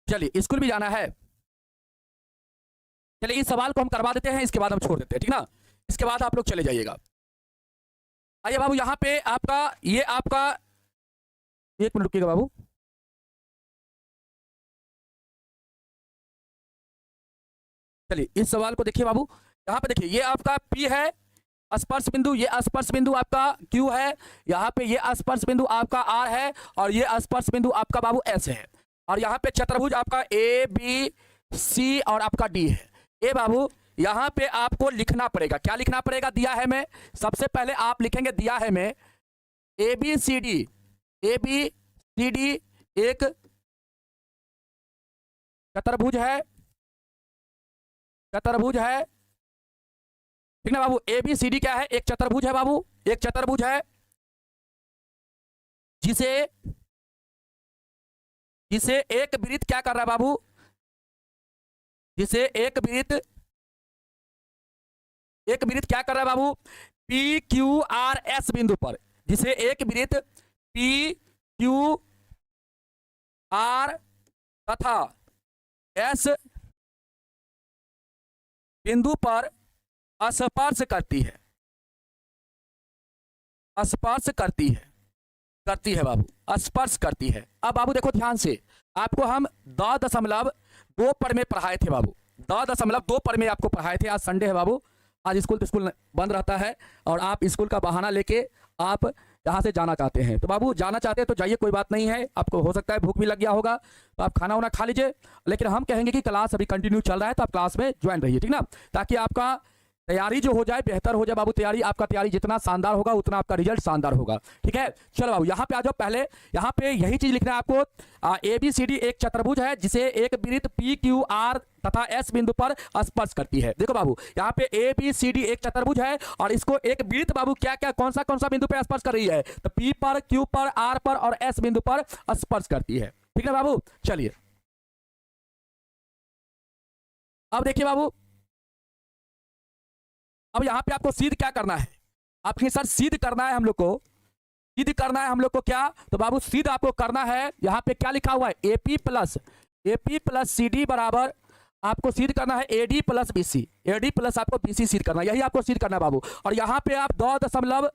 चलिए स्कूल भी जाना है। चलिए इस सवाल को हम करवा देते हैं, इसके बाद हम छोड़ देते हैं, ठीक ना? इसके बाद आप लोग चले जाइएगा। आइए बाबू यहाँ पे आपका ये आपका, एक मिनट रुकिएगा बाबू। चलिए इस सवाल को देखिए बाबू, यहाँ पे देखिए ये आपका P है स्पर्श बिंदु, ये स्पर्श बिंदु आपका Q है, यहाँ पे ये स्पर्श बिंदु आपका R है और ये स्पर्श बिंदु आपका बाबू S है। और यहाँ पे चतुर्भुज आपका ABC और आपका D है। ए बाबू यहाँ पे आपको लिखना पड़ेगा, क्या लिखना पड़ेगा? दिया है मैं, सबसे पहले आप लिखेंगे दिया है मैं ABCD एक चतुर्भुज है, चतुर्भुज है, ठीक ना बाबू? ABCD क्या है? एक चतुर्भुज है बाबू, एक चतुर्भुज है जिसे जिसे एक वृत्त क्या कर रहा है बाबू, जिसे एक वृत्त क्या कर रहा है बाबू? PQRS बिंदु पर, जिसे एक वृत्त PQR तथा S बिंदु पर स्पर्श करती है, स्पर्श करती है, करती है बाबू, स्पर्श करती है। अब बाबू देखो ध्यान से, आपको हम 2.2 पर में पढ़ाए थे बाबू, 2.2 पर में आपको पढ़ाए थे। आज संडे है बाबू, आज स्कूल तो स्कूल बंद रहता है और आप स्कूल का बहाना लेके आप यहाँ से जाना चाहते हैं। तो बाबू जाना चाहते हैं तो जाइए, कोई बात नहीं है। आपको हो सकता है भूख भी लग गया होगा तो आप खाना वाना खा लीजिए, लेकिन हम कहेंगे कि क्लास अभी कंटिन्यू चल रहा है तो आप क्लास में ज्वाइन रहिए, ठीक ना? ताकि आपका तैयारी जो हो जाए बेहतर हो जाए बाबू। तैयारी आपका तैयारी जितना शानदार होगा उतना आपका रिजल्ट शानदार होगा, ठीक है? चलो बाबू यहाँ पे आ जाओ। पहले यहाँ पे यही चीज लिखना है आपको, ABCD एक चतुर्भुज है जिसे एक वृत्त PQR तथा S बिंदु पर स्पर्श करती है। देखो बाबू यहाँ पे ABCD एक चतुर्भुज है और इसको एक वृत्त बाबू क्या क्या कौन सा बिंदु पर स्पर्श कर रही है? तो P पर, Q पर, R पर और S बिंदु पर स्पर्श करती है, ठीक है बाबू? चलिए अब देखिए बाबू, अब यहाँ पे आपको सिद्ध क्या करना है? आपके सर सिद्ध करना है हम लोग को, सिद्ध करना है हम लोग को क्या? तो बाबू सिद्ध आपको करना है, यहाँ पे क्या लिखा हुआ है? AP प्लस CD बराबर आपको सिद्ध करना है AD plus BC, AD plus आपको BC सिद्ध करना है, यही आपको सिद्ध करना है बाबू। और यहाँ पे आप 2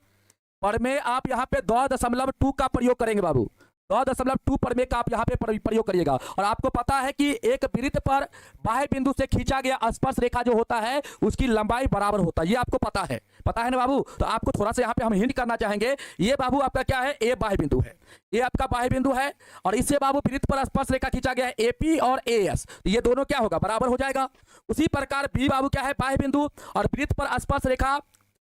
पर में आप यहाँ पे 2.2 का प्रयोग करेंगे बाबू, 2.2 पर में का आप यहाँ पे प्रयोग करिएगा। और आपको पता है कि एक वृत्त पर बाह्य बिंदु से खींचा गया स्पर्श रेखा जो होता है उसकी लंबाई बराबर होता है, ये आपको पता है ना बाबू? तो आपको थोड़ा सा यहाँ पे हम हिंट करना चाहेंगे। ये बाबू आपका क्या है? ए बाह्य बिंदु है, ये आपका बाह्य बिंदु है और इससे बाबू वृत्त पर स्पर्श रेखा खींचा गया है AP और AS, तो ये दोनों क्या होगा? बराबर हो जाएगा। उसी प्रकार B बाबू क्या है? बाह्य बिंदु और वृत्त पर स्पर्श रेखा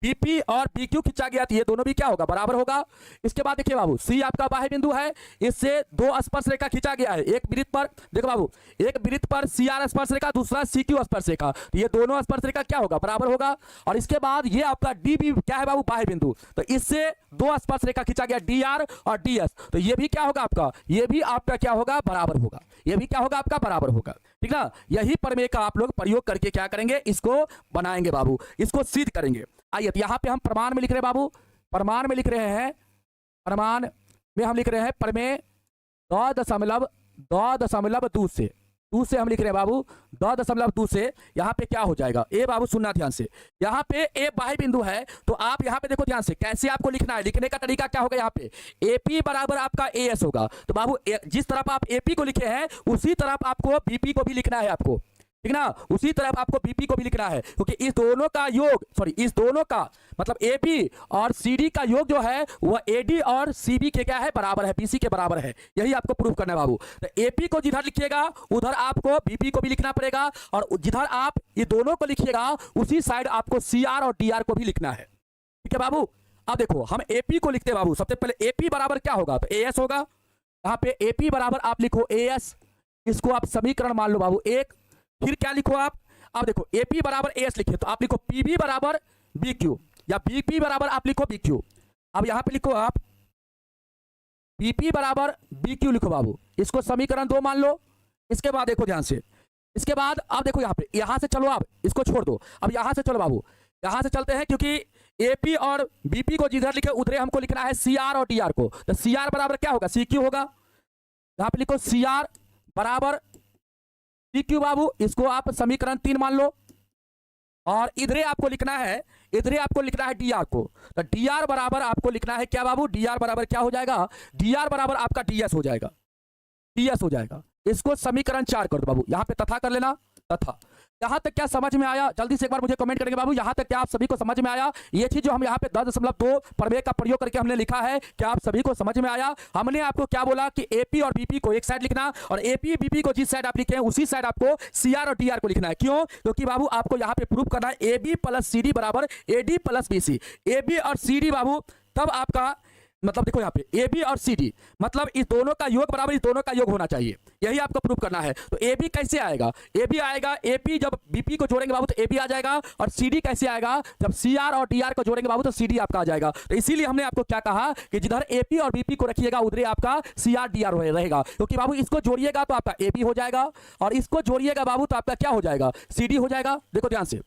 BP और PQ खींचा गया, तो ये दोनों भी क्या होगा? बराबर होगा। इसके बाद देखिए बाबू C आपका बाह्य बिंदु है, इससे 2 स्पर्श रेखा खींचा गया है एक वृत्त पर। देखो बाबू एक वृत्त पर CR स्पर्श रेखा, दूसरा CQ स्पर्श रेखा, तो ये दोनों स्पर्श रेखा क्या होगा? बराबर होगा। और इसके बाद ये आपका DB क्या है बाबू? बाह्य बिंदु, तो इससे 2 स्पर्श रेखा खींचा गया DR और DS, तो ये भी क्या होगा आपका? ये भी आपका क्या होगा? बराबर होगा। ये भी क्या होगा? आपका बराबर होगा, ठीक ना? यही प्रमेय का आप लोग प्रयोग करके क्या करेंगे? इसको बनाएंगे बाबू, इसको सिद्ध करेंगे। आइए तो यहाँ पे हम प्रमाण में लिख रहे हैं बाबू, प्रमाण में लिख रहे हैं, प्रमाण में हम लिख रहे हैं प्रमेय 2.2 से 2 से हम लिख रहे हैं बाबू 10.2 से यहाँ पे क्या हो जाएगा ए बाबू सुनना ध्यान से, यहाँ पे ए बाह्य बिंदु है तो आप यहाँ पे देखो ध्यान से कैसे आपको लिखना है। लिखने का तरीका क्या होगा, यहाँ पे एपी बराबर आपका एएस होगा। तो बाबू जिस तरफ आप एपी को लिखे हैं उसी तरफ आपको बीपी को भी लिखना है आपको, ठीक ना, उसी तरफ आपको बीपी को भी लिखना है, क्योंकि इस दोनों का योग इस दोनों का मतलब एबी और सीडी का योग जो है वह एडी और सीबी के क्या है बराबर है, बीसी के बराबर है। यही आपको प्रूव करना है बाबू। तो एपी को जिधर लिखिएगा उधर आपको बीपी को भी लिखना पड़ेगा, और जिधर आप ये दोनों को लिखिएगा उसी साइड आपको सीआर और डीआर को भी लिखना है, ठीक है बाबू। अब देखो हम एपी को लिखते हैं बाबू, सबसे पहले एपी बराबर क्या होगा, तो एएस होगा। यहाँ पे एपी बराबर आप लिखो एएस, इसको आप समीकरण मान लो बाबू एक। फिर क्या लिखो आप, अब देखो एपी बराबर एएस लिखे तो आप लिखो पीबी बराबर बीक्यू, या बीपी बराबर आप लिखो बीक्यू। अब यहां पे लिखो आप बीपी बराबर बीक्यू लिखो बाबू, इसको समीकरण 2 मान लो। इसके बाद देखो ध्यान से, इसके बाद अब देखो यहाँ पे, यहां से चलो आप इसको छोड़ दो, अब यहां से चलो बाबू, यहां से चलते हैं, क्योंकि एपी और बीपी को जिधर लिखे उधर हमको लिखना है सीआर और डीआर को। तो सीआर बराबर क्या होगा, सीक्यू होगा। यहां पे लिखो सीआर बराबर सीक्यू बाबू, इसको आप समीकरण 3 मान लो। और इधरे आपको लिखना है, इधरे आपको लिखना है डीआर को। तो डीआर बराबर आपको लिखना है क्या बाबू, डीआर बराबर क्या हो जाएगा, डीआर बराबर आपका डीएस हो जाएगा, डीएस हो जाएगा। इसको समीकरण 4 कर दो बाबू, यहां पे तथा कर लेना, तथा। यहां तक क्या समझ में आया, जल्दी से एक बार मुझे कमेंट करेंगे बाबू, यहां तक क्या आप सभी को समझ में आया। ये चीज जो हम यहाँ पे 10.2 प्रमेय का प्रयोग करके हमने लिखा है, क्या आप सभी को समझ में आया। हमने आपको क्या बोला कि एपी और बीपी को एक साइड लिखना, और एपी बीपी को जिस साइड आप लिखे हैं उसी साइड आपको सीआर और डीआर को लिखना है। क्यों, क्योंकि बाबू आपको यहाँ पे प्रूव करना है एबी प्लस सीडी बराबर एडी प्लस बीसी। एबी और सीडी बाबू तब आपका मतलब देखो यहाँ पे ए बी और सी डी मतलब इस दोनों का योग बराबर इस दोनों का योग होना चाहिए, यही आपको प्रूव करना है। तो ए बी कैसे आएगा, ए बी आएगा, ए पी जब बीपी को जोड़ेंगे बाबू तो ए बी आ जाएगा, और सी डी कैसे आएगा, जब सी आर और डी आर को जोड़ेंगे बाबू तो सी डी आपका आ जाएगा। तो इसीलिए हमने आपको क्या कहा कि जिधर ए पी और बीपी को रखिएगा उधर आपका सी आर डी आर रहेगा, क्योंकि बाबू इसको जोड़िएगा तो आपका ए बी हो जाएगा, और इसको जोड़िएगा बाबू तो आपका क्या हो जाएगा, सी डी हो जाएगा। देखो ध्यान से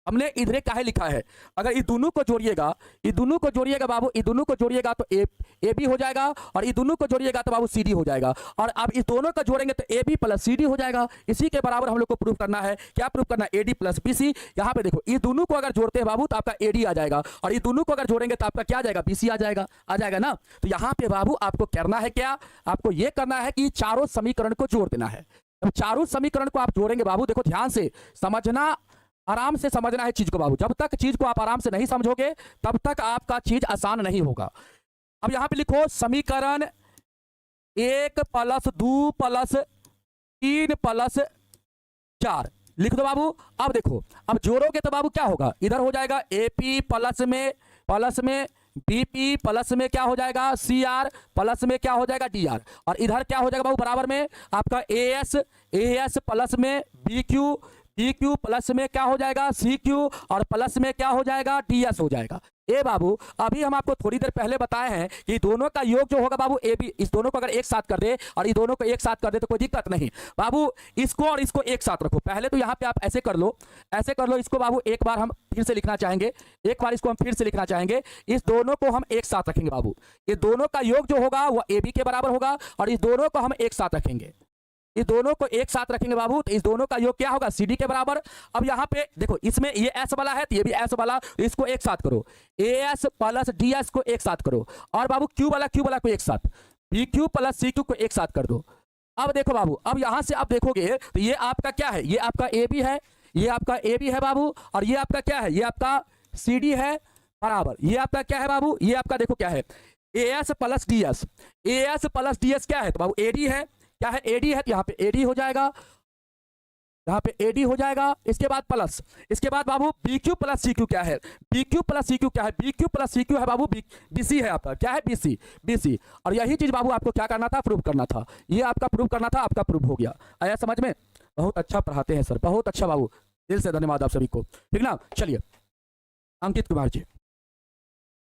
हमने इधर काहे लिखा है, अगर इस दोनों को जोड़िएगा, इस दोनों को जोड़िएगा बाबू, इस दोनों को जोड़िएगा तो ए बी हो जाएगा, और इस दोनों को जोड़िएगा तो बाबू सी डी हो जाएगा, और अब इस दोनों को जोड़ेंगे तो A B plus C D हो जाएगा। इसी के बराबर हम लोग को प्रूफ करना है, क्या प्रूफ करना है, A D plus B C. यहाँ पे देखो इस दोनों को अगर जोड़ते हैं बाबू तो आपका ए डी आ जाएगा, और इस दोनों को अगर जोड़ेंगे तो आपका क्या आ जाएगा, बी सी आ जाएगा ना। तो यहाँ पे बाबू आपको करना है क्या, आपको ये करना है कि चारों समीकरण को जोड़ देना है। अब चारों समीकरण को आप जोड़ेंगे बाबू, देखो ध्यान से समझना, आराम से समझना है चीज को बाबू। जब तक चीज को आप आराम से नहीं समझोगे तब तक आपका चीज आसान नहीं होगा। अब यहां पे लिखो समीकरण 1 + 2 + 3 + 4 लिख दो बाबू। अब देखो अब जोड़ोगे तो बाबू क्या होगा, इधर हो जाएगा एपी प्लस में बीपी प्लस में क्या हो जाएगा, सीआर प्लस में क्या हो जाएगा, डीआर, और इधर क्या हो जाएगा बाबू बराबर में आपका एएस प्लस में बीक्यू प्लस में क्या हो जाएगा, सी क्यू, और प्लस में क्या हो जाएगा, डीएस हो जाएगा। ए बाबू अभी हम आपको थोड़ी देर पहले बताए हैं कि दोनों का योग जो होगा बाबू ए बी, इस दोनों को अगर एक साथ कर दे और इस दोनों को एक साथ कर दे तो कोई दिक्कत नहीं बाबू। इसको और इसको एक साथ रखो, पहले तो यहाँ पे आप ऐसे कर लो, इसको बाबू एक बार हम फिर से लिखना चाहेंगे, इस दोनों को हम एक साथ रखेंगे बाबू। ये दोनों का योग जो होगा वह ए बी के बराबर होगा, और इस दोनों को हम एक साथ रखेंगे, इस दोनों को एक साथ रखेंगे बाबू, तो इस दोनों का योग क्या होगा, सीडी के बराबर। अब यहाँ पे देखो इसमें ये एस वाला है तो ये भी एस वाला, तो इसको एक साथ करो, एएस प्लस डीएस को एक साथ करो, और बाबू क्यू वाला को एक साथ, B Q plus C Q को एक साथ कर दो। अब देखो बाबू, अब यहां से आप देखोगे तो ये आपका क्या है, ये आपका ए बी है, ये आपका ए बी है बाबू, और ये आपका क्या है, ये आपका सी डी है बराबर, ये आपका क्या है बाबू, ये आपका देखो क्या है, एएस प्लस डीएस क्या है, तो बाबू एडी है, क्या है, एडी है, तो यहाँ पे एडी हो जाएगा, इसके बाद प्लस, इसके बाद बाबू बीक्यू प्लस सीक्यू क्या है, बीक्यू प्लस सीक्यू है बाबू, बीसी है आपका, क्या है, बीसी। और यही चीज बाबू आपको क्या करना था, प्रूव करना था, ये आपका प्रूव करना था, आपका प्रूव हो गया। आया समझ में, बहुत अच्छा पढ़ाते हैं सर, बहुत अच्छा बाबू, दिल से धन्यवाद आप सभी को, ठीक ना। चलिए अंकित कुमार जी,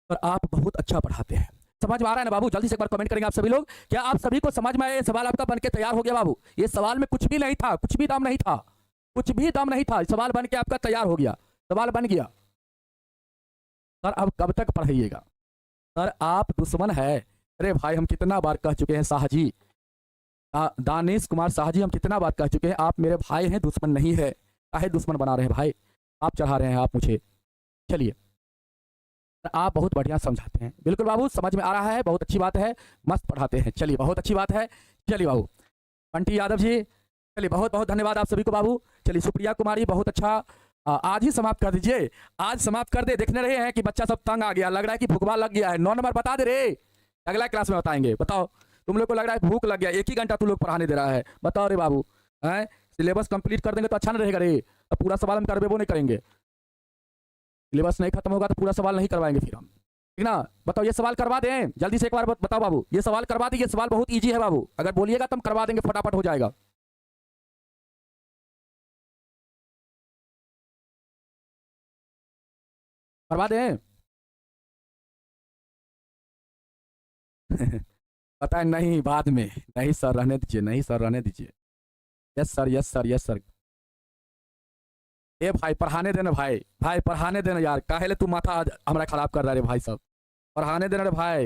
पर आप बहुत अच्छा पढ़ाते हैं, समझ में आ रहा है ना बाबू, जल्दी से एक बार कमेंट करेंगे आप सभी लोग, क्या आप सभी को समझ में आया, ये सवाल आपका बनके तैयार हो गया बाबू। ये सवाल में कुछ भी नहीं था, कुछ भी दम नहीं था, सवाल बन के आपका तैयार हो गया, सवाल बन गया। सर अब कब तक पढ़ाइएगा, सर आप दुश्मन है, अरे भाई हम कितना बार कह चुके हैं शाह जी, दानिश कुमार शाह जी, हम कितना बात कह चुके हैं, आप मेरे भाई हैं, दुश्मन नहीं है। काहे दुश्मन बना रहे हैं भाई, आप चढ़ा रहे हैं आप मुझे। चलिए, आप बहुत बढ़िया समझाते हैं, बिल्कुल बाबू समझ में आ रहा है, बहुत अच्छी बात है, मस्त पढ़ाते हैं। चलिए बहुत अच्छी बात है। चलिए बाबू बंटी यादव जी, चलिए बहुत बहुत धन्यवाद आप सभी को बाबू। चलिए सुप्रिया कुमारी, बहुत अच्छा, आज ही समाप्त कर दीजिए, आज समाप्त कर दे। देखने रहे हैं कि बच्चा सब तंग आ गया, लग रहा है कि भूखवा लग गया है। 9 नंबर बता दे रे, अगला क्लास में बताएंगे। बताओ, तुम लोग को लग रहा है भूख लग गया, एक ही घंटा तुम लोग पढ़ाने दे रहा है, बताओ रे बाबू। हैं, सिलेबस कंप्लीट कर देंगे तो अच्छा नहीं रहेगा रे, तो पूरा सवाल हम करवे वो नहीं करेंगे। सिलेबस नहीं खत्म होगा तो पूरा सवाल नहीं करवाएंगे फिर हम, ठीक ना। बताओ, ये सवाल करवा दें जल्दी से एक बार, बताओ बाबू, ये सवाल करवा दीजिए। सवाल बहुत ईजी है बाबू, अगर बोलिएगा तो हम करवा देंगे, फटाफट हो जाएगा। करवा दें। पता है नहीं, बाद में नहीं सर, रहने दीजिए, नहीं सर रहने दीजिए। Yes sir, yes sir, yes sir. ए भाई पढ़ाने देना भाई, भाई पढ़ाने देना यार, काहे तू माथा हमारा खराब कर रहा है भाई साहब, पढ़ाने देना रे भाई।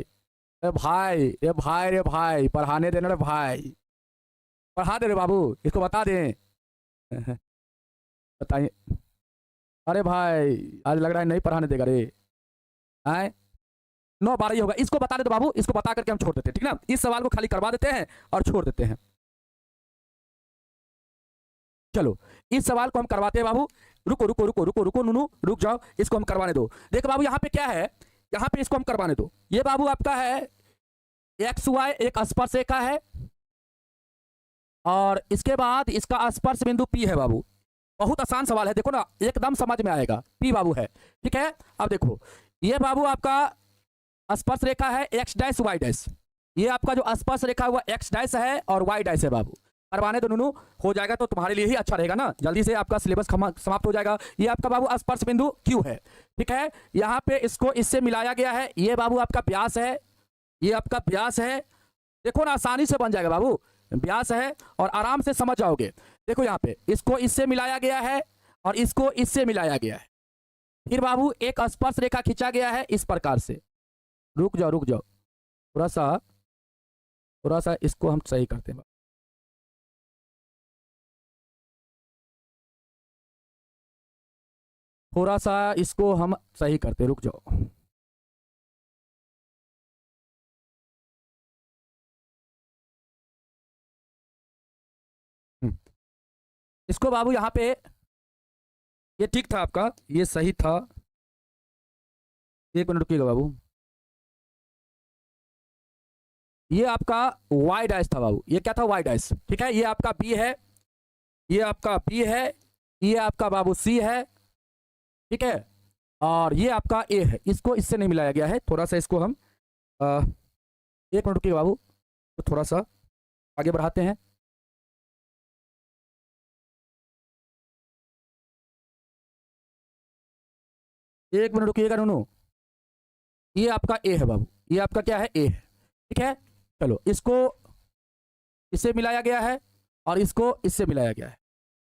ए भाई, ए भाई, रे भाई पढ़ाने देना रे भाई, पढ़ा दे रे बाबू, इसको बता दें। बताइए। अरे भाई आज लग रहा है नहीं पढ़ाने देगा रे, आए 9-12 ही होगा, इसको बता दे तो बाबू, इसको बता करके हम छोड़ देते हैं, ठीक ना। इस सवाल को खाली करवा देते हैं और छोड़ देते हैं। चलो इस सवाल को हम करवाते हैं बाबू। रुको रुको रुको रुको रुको नूनू, रुक जाओ, इसको हम करवाने दो। देखो बाबू यहाँ पे क्या है, यहाँ पे इसको हम करवाने दो। ये बाबू आपका है एक्स वाई, एक स्पर्श रेखा है, और इसके बाद इसका स्पर्श बिंदु पी है बाबू। बहुत आसान सवाल है, देखो ना, एकदम समझ में आएगा। पी बाबू है, ठीक है। अब देखो, ये बाबू आपका स्पर्श रेखा है एक्स डैश वाई डैश, ये आपका जो स्पर्श रेखा हुआ एक्स डैश है और वाई डैश है बाबू। करवाने दो नूनू, हो जाएगा तो तुम्हारे लिए ही अच्छा रहेगा ना, जल्दी से आपका सिलेबस समाप्त हो जाएगा। ये आपका बाबू स्पर्श बिंदु क्यू है, ठीक है। यहाँ पे इसको इससे मिलाया गया है, ये बाबू आपका व्यास है, ये आपका व्यास है। देखो ना, आसानी से बन जाएगा बाबू, व्यास है और आराम से समझ जाओगे। देखो यहाँ पे इसको इससे मिलाया गया है और इसको इससे मिलाया गया है, फिर बाबू एक स्पर्श रेखा खींचा गया है इस प्रकार से। रुक जाओ रुक जाओ, थोड़ा सा इसको हम सही करते हैं, थोड़ा सा इसको हम सही करते, रुक जाओ। इसको बाबू यहाँ पे, ये ठीक था आपका, ये सही था। एक मिनट रुकिएगा बाबू, ये आपका वाई डैश था बाबू, ये क्या था, वाई डैश, ठीक है। ये आपका बी है, ये आपका बी है, ये आपका बाबू सी है, ठीक है, और ये आपका ए है। इसको इससे नहीं मिलाया गया है, थोड़ा सा इसको हम एक मिनट रुकिए बाबू, तो थोड़ा सा आगे बढ़ाते हैं। एक मिनट रुकिएगा नूनू, ये आपका ए है बाबू, ये आपका क्या है, ए है, ठीक है। चलो इसको इससे मिलाया गया है और इसको इससे मिलाया गया है,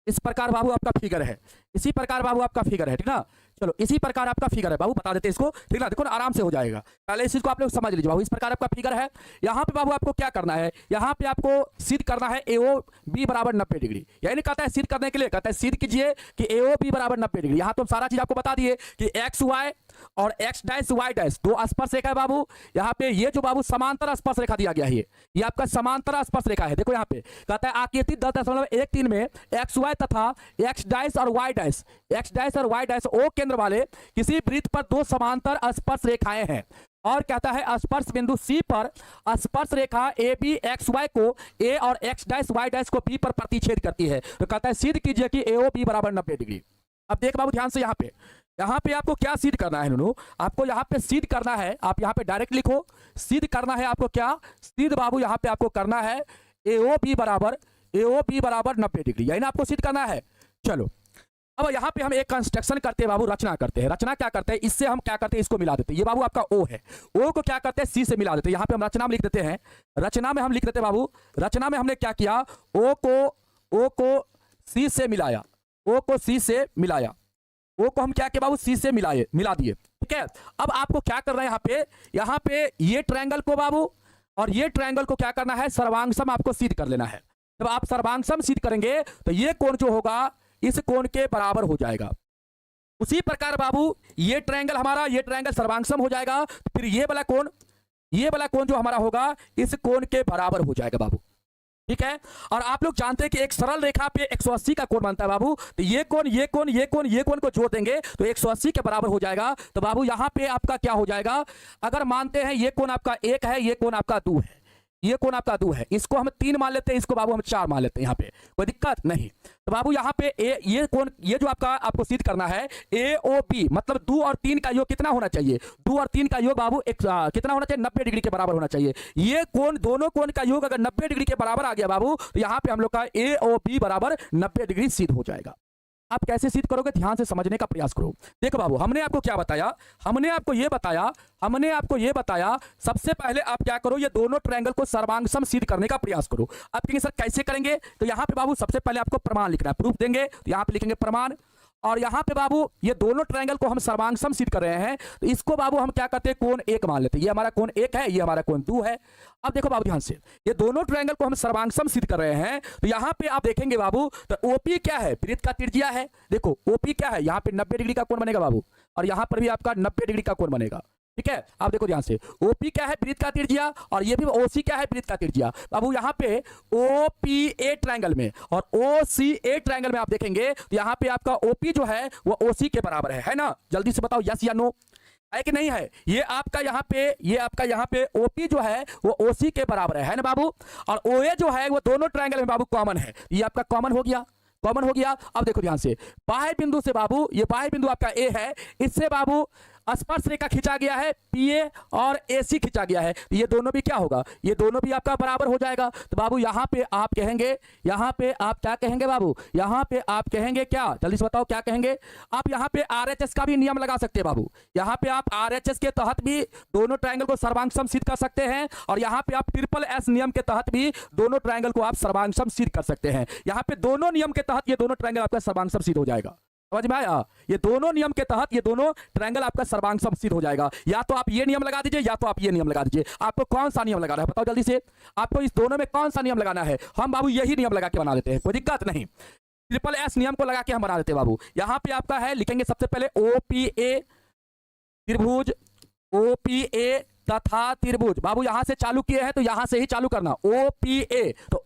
इस प्रकार बाबू आपका फिगर है, इसी प्रकार बाबू आपका फिगर है, ठीक ना। चलो इसी प्रकार आपका फिगर है बाबू, बता देते हैं इसको, ठीक ना। देखो ना, आराम से हो जाएगा, पहले इस चीज को आप लोग समझ लीजिए बाबू। इस प्रकार आपका फिगर है, यहाँ पे बाबू आपको क्या करना है, यहाँ पे आपको सिद्ध करना है AO B बराबर 90 डिग्री। यानी कहता है सिद्ध करने के लिए, कहता है सिद्ध कीजिए कि AO B बराबर 90 डिग्री। यहाँ तो सारा चीज आपको बता दिए कि एक्स वाई और एक्स डैश वाई डैश दो स्पर्श रेखा है बाबू। यहाँ पे ये जो बाबू समांतर स्पर्श रेखा दिया गया है, ये आपका समांतर स्पर्श रेखा है। देखो यहाँ पे कहता है आकृति 10.13 में एक्स वाई तथा एक्स डैश और वाई डैश, एक्स डैश और वाई डैश ओ केंद्र वाले किसी वृत्त पर दो समांतर स्पर्श रेखाएं हैं, और कहता है स्पर्श बिंदु सी पर स्पर्श रेखा ए बी एक्स वाई को ए और एक्स डैश वाई डैश को बी पर प्रतिच्छेद करती है। तो कहता है सिद्ध कीजिए कि AO B बराबर 90 डिग्री। अब देख बाबू ध्यान से, यहाँ पे आपको क्या सिद्ध करना है नूनू, आपको यहाँ पे सिद्ध करना है, आप यहाँ पे डायरेक्ट लिखो, सिद्ध करना है आपको क्या, सिद्ध बाबू यहाँ पे आपको करना है AO B बराबर 90 डिग्री, यही ना आपको सिद्ध करना है। चलो अब यहाँ पे हम एक कंस्ट्रक्शन करते हैं बाबू, रचना करते हैं। रचना क्या करते हैं, इससे हम क्या करते हैं, इसको मिला देते हैं। ये बाबू आपका O है, O को क्या करते हैं, C से मिला देते हैं। यहाँ पे हम रचना में लिख देते हैं, रचना में हम लिख देते हैं बाबू, रचना में हमने क्या किया, O को C से मिलाया, O को C से मिलाया, O को हम क्या किया बाबू, C से मिला दिए, ठीक है। अब आपको क्या करना है, यहाँ पे ये ट्रायंगल को बाबू और ये ट्रायंगल को क्या करना है, सर्वांगसम आपको सिद्ध कर लेना है। जब आप सर्वांगसम सिद्ध करेंगे तो ये कोण जो होगा इस कोण के बराबर हो जाएगा। उसी प्रकार बाबू ये ट्रायंगल हमारा, ये ट्रायंगल सर्वांगसम हो जाएगा, तो फिर ये वाला कोण जो हमारा होगा इस कोण के बराबर हो जाएगा बाबू। ठीक है, और आप लोग जानते हैं कि एक सरल रेखा पे 180 का कोण बनता है बाबू। तो ये कोण को जोड़ देंगे तो 180 के बराबर हो जाएगा। तो बाबू यहां पे आपका क्या हो जाएगा, अगर मानते हैं ये कोण आपका 1 है, ये कोण आपका 2 है, ये कोण आपका 2 है, इसको हम 3 मान लेते हैं, इसको बाबू हम 4 मान लेते हैं, यहाँ पे कोई दिक्कत नहीं। तो बाबू यहाँ पे ये कोण, ये जो आपको सिद्ध करना है AOP, मतलब 2 और 3 का योग कितना होना चाहिए, 2 और 3 का योग बाबू कितना होना चाहिए, 90 डिग्री के बराबर होना चाहिए। ये कोण, दोनों कोण का योग अगर 90 डिग्री के बराबर आ गया बाबू, तो यहाँ पे हम लोग का AOP बराबर 90 डिग्री सिद्ध हो जाएगा। आप कैसे सिद्ध करोगे, ध्यान से समझने का प्रयास करो। देखो बाबू, हमने आपको क्या बताया, हमने आपको ये बताया सबसे पहले आप क्या करो, ये दोनों ट्रायंगल को सर्वांगसम सिद्ध करने का प्रयास करो। आप कहेंगे सर कैसे करेंगे, तो यहाँ पे बाबू सबसे पहले आपको प्रमाण लिखना है, प्रूफ देंगे तो यहाँ पे लिखेंगे प्रमाण। और यहाँ पे बाबू ये दोनों ट्रायंगल को हम सर्वांगसम सिद्ध कर रहे हैं, तो इसको बाबू हम क्या करते हैं, कोण 1 मान लेते हैं। ये हमारा कोण 1 है, ये हमारा कोण 2 है। अब देखो बाबू ध्यान से, ये दोनों ट्रायंगल को हम सर्वांगसम सिद्ध कर रहे हैं, तो यहाँ पे आप देखेंगे बाबू, तो OP क्या है, वृत्त का त्रिज्या है। देखो OP क्या है, यहाँ पे 90 डिग्री का कोण बनेगा बाबू, और यहाँ पर भी आपका 90 डिग्री का कोण बनेगा। ठीक है, आप देखो ध्यान से, OP क्या है, वृत्त का त्रिज्या, और ये भी OC क्या है, वृत्त का त्रिज्या। बाबू यहाँ पे OPA ट्रायंगल में और OCA ट्रायंगल में आप देखेंगे तो यहाँ पे आपका OP जो है वो OC के बराबर है ना। जल्दी से बताओ यस या नो, है कि नहीं है। ये आपका यहाँ पे OP जो है वो OC के बराबर है ना बाबू। और OA जो है वो दोनों ट्रायंगल में बाबू कॉमन है, ये आपका कॉमन हो गया। अब देखो ध्यान से, बाह्य बिंदु से बाबू, ये बाह्य बिंदु आपका A है, इससे बाबू स्पर्श रेखा खींचा गया है PA और AC खींचा गया है, ये दोनों भी क्या होगा, ये दोनों भी आपका बराबर हो जाएगा। तो बाबू यहाँ पे आप कहेंगे, यहाँ पे आप क्या कहेंगे बाबू, यहाँ पे आप कहेंगे क्या, जल्दी से बताओ क्या कहेंगे। आप यहाँ पे RHS का भी नियम लगा सकते हैं बाबू, यहाँ पे आप RHS के तहत भी दोनों ट्रायंगल को सर्वांगसम सिद्ध कर सकते हैं, और यहाँ पे आप SSS नियम के तहत भी दोनों ट्रायंगल को आप सर्वांगसम सिद्ध कर सकते हैं। यहाँ पे दोनों नियम के तहत ये दोनों ट्रायंगल आपका सर्वांगसम सिद्ध हो जाएगा। समझ में आया, ये दोनों नियम के तहत ये दोनों ट्रायंगल आपका सर्वांगसम सिद्ध हो जाएगा। या तो आप ये नियम लगा दीजिए, या तो आप ये नियम लगा दीजिए। आपको कौन सा नियम लगाना है बताओ जल्दी से, आपको इस दोनों में कौन सा नियम लगाना है। हम बाबू यही नियम लगा के बना देते हैं, कोई दिक्कत नहीं, SSS नियम को लगा के हम बना देते हैं बाबू। यहाँ पे आपका है, लिखेंगे सबसे पहले OPA त्रिभुज, OPA तथा त्रिभुज। बाबू यहां से चालू किए हैं तो यहां से ही चालू करना, OPA तो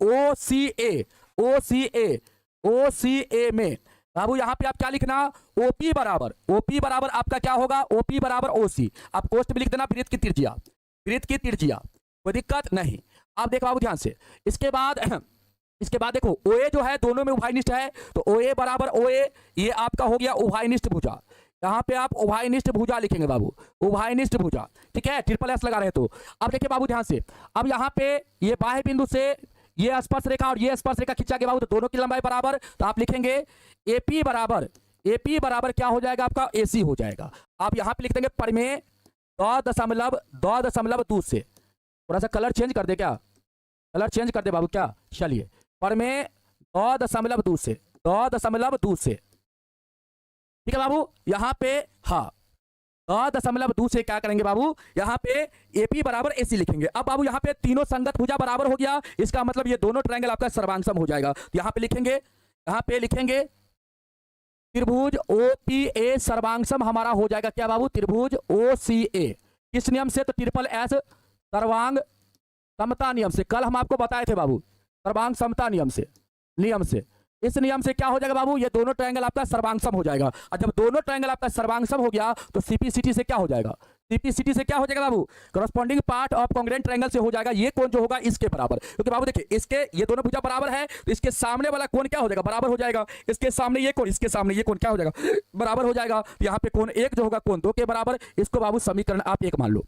OCA में बाबू यहाँ पे आप क्या लिखना, OP बराबर आपका क्या होगा, OP बराबर OC। आप कोष्ठ में लिख देना वृत्त की त्रिज्या, कोई दिक्कत नहीं। आप देखो बाबू ध्यान से, इसके बाद देखो OA जो है दोनों में उभयनिष्ठ है, तो OA बराबर OA, ये आपका हो गया उभयनिष्ठ भुजा। यहाँ पे आप उभयनिष्ठ भुजा लिखेंगे बाबू, उभयनिष्ठ भुजा। ठीक है, SSS लगा रहे तो। अब देखिए बाबू ध्यान से, अब यहाँ पे ये बाह्य बिंदु से ये स्पर्श रेखा और ये स्पर्श रेखा खींचा गया बाबू, तो दोनों की लंबाई बराबर, तो आप लिखेंगे AP बराबर क्या हो जाएगा आपका, AC हो जाएगा। आप यहाँ पे लिख देंगे परिमेय 2.2 से, थोड़ा सा कलर चेंज कर दे क्या, कलर चेंज कर दे बाबू क्या, चलिए परिमेय 2.2 से। ठीक है बाबू, यहाँ पे हाँ 2.2 से क्या करेंगे बाबू, यहाँ पे AP बराबर AC लिखेंगे। अब बाबू यहाँ पे तीनों संगत भुजा बराबर हो गया, इसका मतलब ये दोनों ट्रायंगल आपका सर्वांगसम हो जाएगा। तो यहाँ पे लिखेंगे त्रिभुज OPA सर्वांगसम हमारा हो जाएगा क्या बाबू, त्रिभुज OCA। किस नियम से, तो SSS सर्वांग समता नियम से। कल हम आपको बताए थे बाबू, सर्वांग समता नियम से इस नियम से क्या हो जाएगा बाबू, ये दोनों ट्रायंगल आपका सर्वांगसम हो जाएगा। और जब दोनों ट्रायंगल आपका सर्वांगसम हो गया तो CPCT से क्या हो जाएगा, बाबू, corresponding part of congruent triangle से हो जाएगा ये कोण जो होगा इसके बराबर। क्योंकि बाबू देखिए, इसके ये दोनों भुजा बराबर है, तो इसके सामने वाला कोण क्या हो जाएगा, बराबर हो जाएगा। इसके सामने ये कोण, इसके सामने ये कोण क्या हो जाएगा, बराबर हो जाएगा। यहाँ पे कोण 1 जो होगा कोण 2 के बराबर, इसको बाबू समीकरण आप 1 मान लो।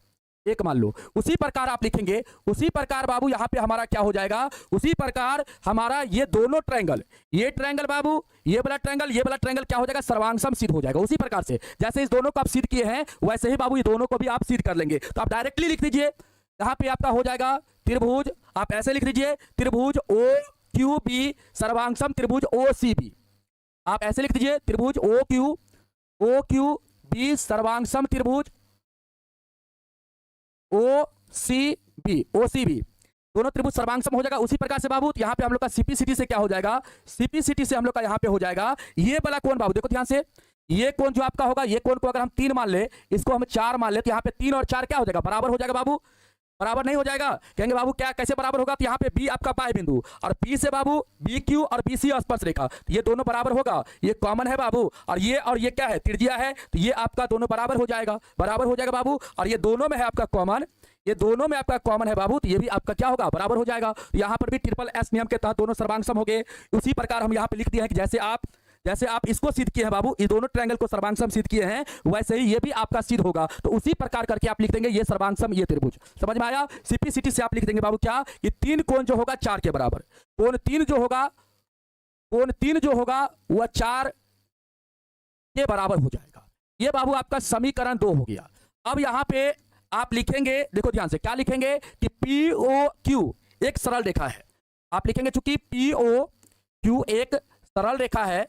उसी प्रकार आप लिखेंगे, उसी प्रकार बाबू यहाँ पे हमारा क्या हो जाएगा, उसी प्रकार हमारा ये दोनों ट्रायंगल, ये ट्रायंगल बाबू, ये वाला ट्रायंगल क्या हो जाएगा, सर्वांगसम सिद्ध हो जाएगा। उसी प्रकार से जैसे इस दोनों को आप सिद्ध किए हैं, वैसे ही बाबू ये दोनों को भी आप सिद्ध कर लेंगे। तो आप डायरेक्टली लिख दीजिए, यहाँ पे आपका हो जाएगा त्रिभुज, आप ऐसे लिख दीजिए त्रिभुज OQB सर्वांगसम त्रिभुज OCB। आप ऐसे लिख दीजिए त्रिभुज OQB सर्वांगसम त्रिभुज OCB। बी, ओ सी बी, दोनों त्रिभुज सर्वांग सम हो जाएगा। उसी प्रकार से बाबू यहाँ पे हम लोग का सीपीसीटी से क्या हो जाएगा, सीपीसीटी से हम लोग का यहाँ पे हो जाएगा ये वाला कोण बाबू, देखो ध्यान से, ये कोण जो आपका होगा, ये कोण को अगर हम 3 मान ले, इसको हम 4 मान ले, तो यहाँ पे 3 और 4 क्या हो जाएगा, बराबर हो जाएगा बाबू। बराबर नहीं हो जाएगा, कहेंगे बाबू क्या कैसे बराबर होगा, तो यहाँ पे बी आपका पाई बिंदु और बी से बाबू बी क्यू और बी सी स्पर्श रेखा, ये दोनों बराबर होगा, ये कॉमन है बाबू, और ये क्या है, त्रिज्या है, तो ये आपका दोनों बराबर हो जाएगा, बराबर हो जाएगा बाबू। और ये दोनों में है आपका कॉमन, ये दोनों में आपका कॉमन है बाबू, तो ये भी आपका क्या होगा, बराबर हो जाएगा। तो यहाँ पर भी ट्रिपल एस नियम के तहत दोनों सर्वांग सम हो गए। उसी प्रकार हम यहाँ पे लिख दिए हैं कि जैसे आप इसको सिद्ध किए हैं बाबू, ये दोनों ट्रायंगल को सर्वांग सम सिद्ध किए हैं, वैसे ही ये भी आपका सिद्ध होगा। तो उसी प्रकार करके आप लिख देंगे ये सर्वांग सम, ये त्रिभुज। समझ में आया। सीपीसीटी से आप लिख देंगे बाबू क्या, कि 3 कोण जो होगा 4 के बराबर, कोण 3 जो होगा वह 4 के बराबर हो जाएगा। ये बाबू आपका समीकरण 2 हो गया। अब यहां पे आप लिखेंगे, देखो ध्यान से, क्या लिखेंगे कि पी ओ क्यू एक सरल रेखा है। आप लिखेंगे चूंकि पी ओ क्यू एक सरल रेखा है,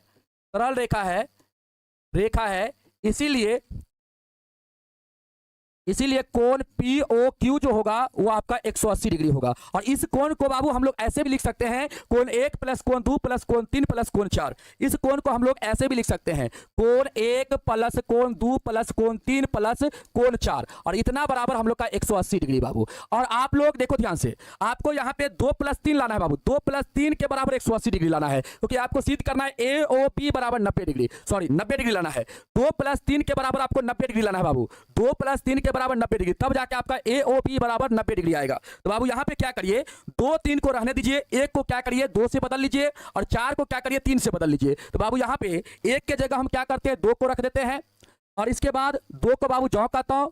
इसीलिए कोण पी ओ क्यू जो होगा वो आपका 180 डिग्री होगा। और इस कोण को बाबू हम लोग ऐसे भी लिख सकते हैं, कोण 1 प्लस कोण 2 प्लस कोण 3 प्लस कोण 4। इस कोण को हम लोग ऐसे भी लिख सकते हैं, कोण 1 प्लस कोण 2 प्लस कोण 3 प्लस कोण 4, और इतना बराबर हम लोग का 180 डिग्री बाबू। और आप लोग देखो ध्यान से, आपको यहाँ पे 2 प्लस 3 लाना है बाबू, 2 प्लस 3 के बराबर 180 डिग्री लाना है, क्योंकि आपको सिद्ध करना है ए ओ पी बराबर 90 डिग्री, सॉरी 90 डिग्री लाना है। 2 प्लस 3 के बराबर आपको 90 डिग्री लाना है बाबू, 2 प्लस 3 के बराबर 90 डिग्री, तब जाके आपका AOP बराबर 90 डिग्री आएगा। तो बाबू यहां पे क्या करिए, 2 3 को रहने दीजिए, 1 को क्या करिए 2 से बदल लीजिए, और 4 को क्या करिए 3 से बदल लीजिए। तो बाबू यहां पे 1 के जगह हम क्या करते हैं 2 को रख देते हैं, और इसके बाद 2 को बाबू जॉ करता हूं,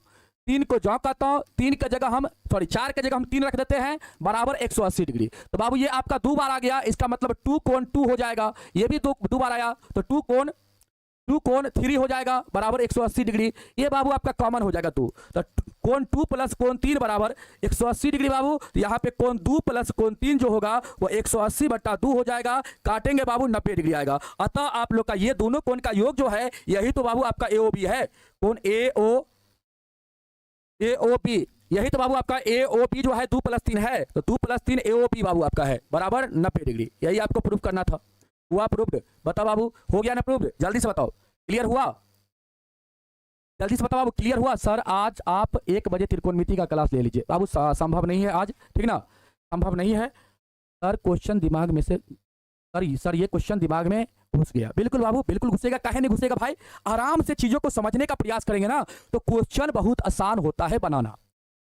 3 को जॉ करता हूं, 3 के जगह हम 4 के जगह हम 3 रख देते हैं, बराबर 180 डिग्री। तो बाबू ये आपका 2 बार आ गया, इसका मतलब 2 कोण 2 हो जाएगा, ये भी 2 बार आया, तो 2 कोण 3 हो जाएगा, बराबर 180 डिग्री। ये बाबू आपका कॉमन हो जाएगा 2, तो कोण 2 प्लस कोण 3 बराबर 180 डिग्री बाबू। तो यहाँ पे कोण 2 प्लस कोण 3 जो होगा वो 180/2 हो जाएगा, काटेंगे बाबू 90 डिग्री आएगा। अतः आप लोग का ये दोनों कोण का योग जो है, यही तो बाबू आपका AOB है, कोण AOP, यही तो बाबू आपका AOP जो है 2 प्लस 3 है, तो 2 प्लस 3 AOP बाबू आपका है, बराबर 90 डिग्री। यही आपको प्रूफ करना था, हुआ प्रूफ्ड? बताओ बाबू, हो गया ना प्रूफ्ड? जल्दी से बताओ, क्लियर हुआ? जल्दी से बताओ बाबू, क्लियर हुआ? सर आज आप 1 बजे त्रिकोणमिति का क्लास ले लीजिए बाबू, संभव नहीं है आज, ठीक ना, संभव नहीं है सर। क्वेश्चन दिमाग में से सर ये क्वेश्चन दिमाग में घुस गया। बिल्कुल बाबू, बिल्कुल घुसेगा, काहे नहीं घुसेगा भाई। आराम से चीजों को समझने का प्रयास करेंगे ना, तो क्वेश्चन बहुत आसान होता है बनाना।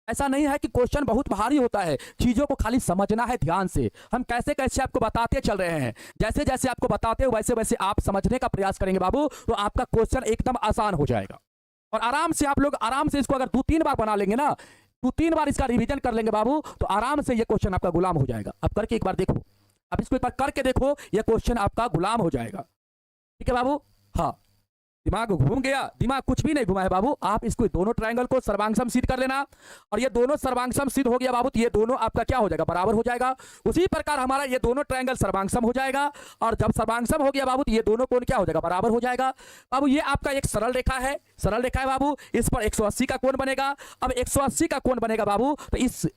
ऐसा नहीं है कि क्वेश्चन बहुत भारी होता है, चीजों को खाली समझना है ध्यान से। हम कैसे कैसे आपको बताते चल रहे हैं, जैसे जैसे आपको बताते हो वैसे वैसे आप समझने का प्रयास करेंगे बाबू, तो आपका क्वेश्चन एकदम आसान हो जाएगा। और आराम से आप लोग आराम से इसको अगर 2-3 बार बना लेंगे ना, 2-3 बार इसका रिवीजन कर लेंगे बाबू, तो आराम से ये क्वेश्चन आपका गुलाम हो जाएगा। आप करके एक बार देखो, आप इसको एक बार करके देखो, ये क्वेश्चन आपका गुलाम हो जाएगा। ठीक है बाबू? हाँ, दिमाग घूम गया? दिमाग कुछ भी नहीं घुमा है बाबू। आप इसको दोनों ट्रायंगल को सर्वांग सम सिद्ध कर लेना, और ये दोनों सर्वांग सम सिद्ध हो गया बाबू, तो ये दोनों आपका क्या हो जाएगा, बराबर हो जाएगा। उसी प्रकार हमारा ये दोनों ट्रायंगल सर्वांग सम हो जाएगा, और जब सर्वांग सम हो गया बाबू, तो ये दोनों कोण क्या हो जाएगा, बराबर हो जाएगा बाबू। ये आपका एक सरल रेखा है, बाबू, इस पर 180 का कोण बनेगा। अब 180 का कोण बनेगा बाबू, तो इस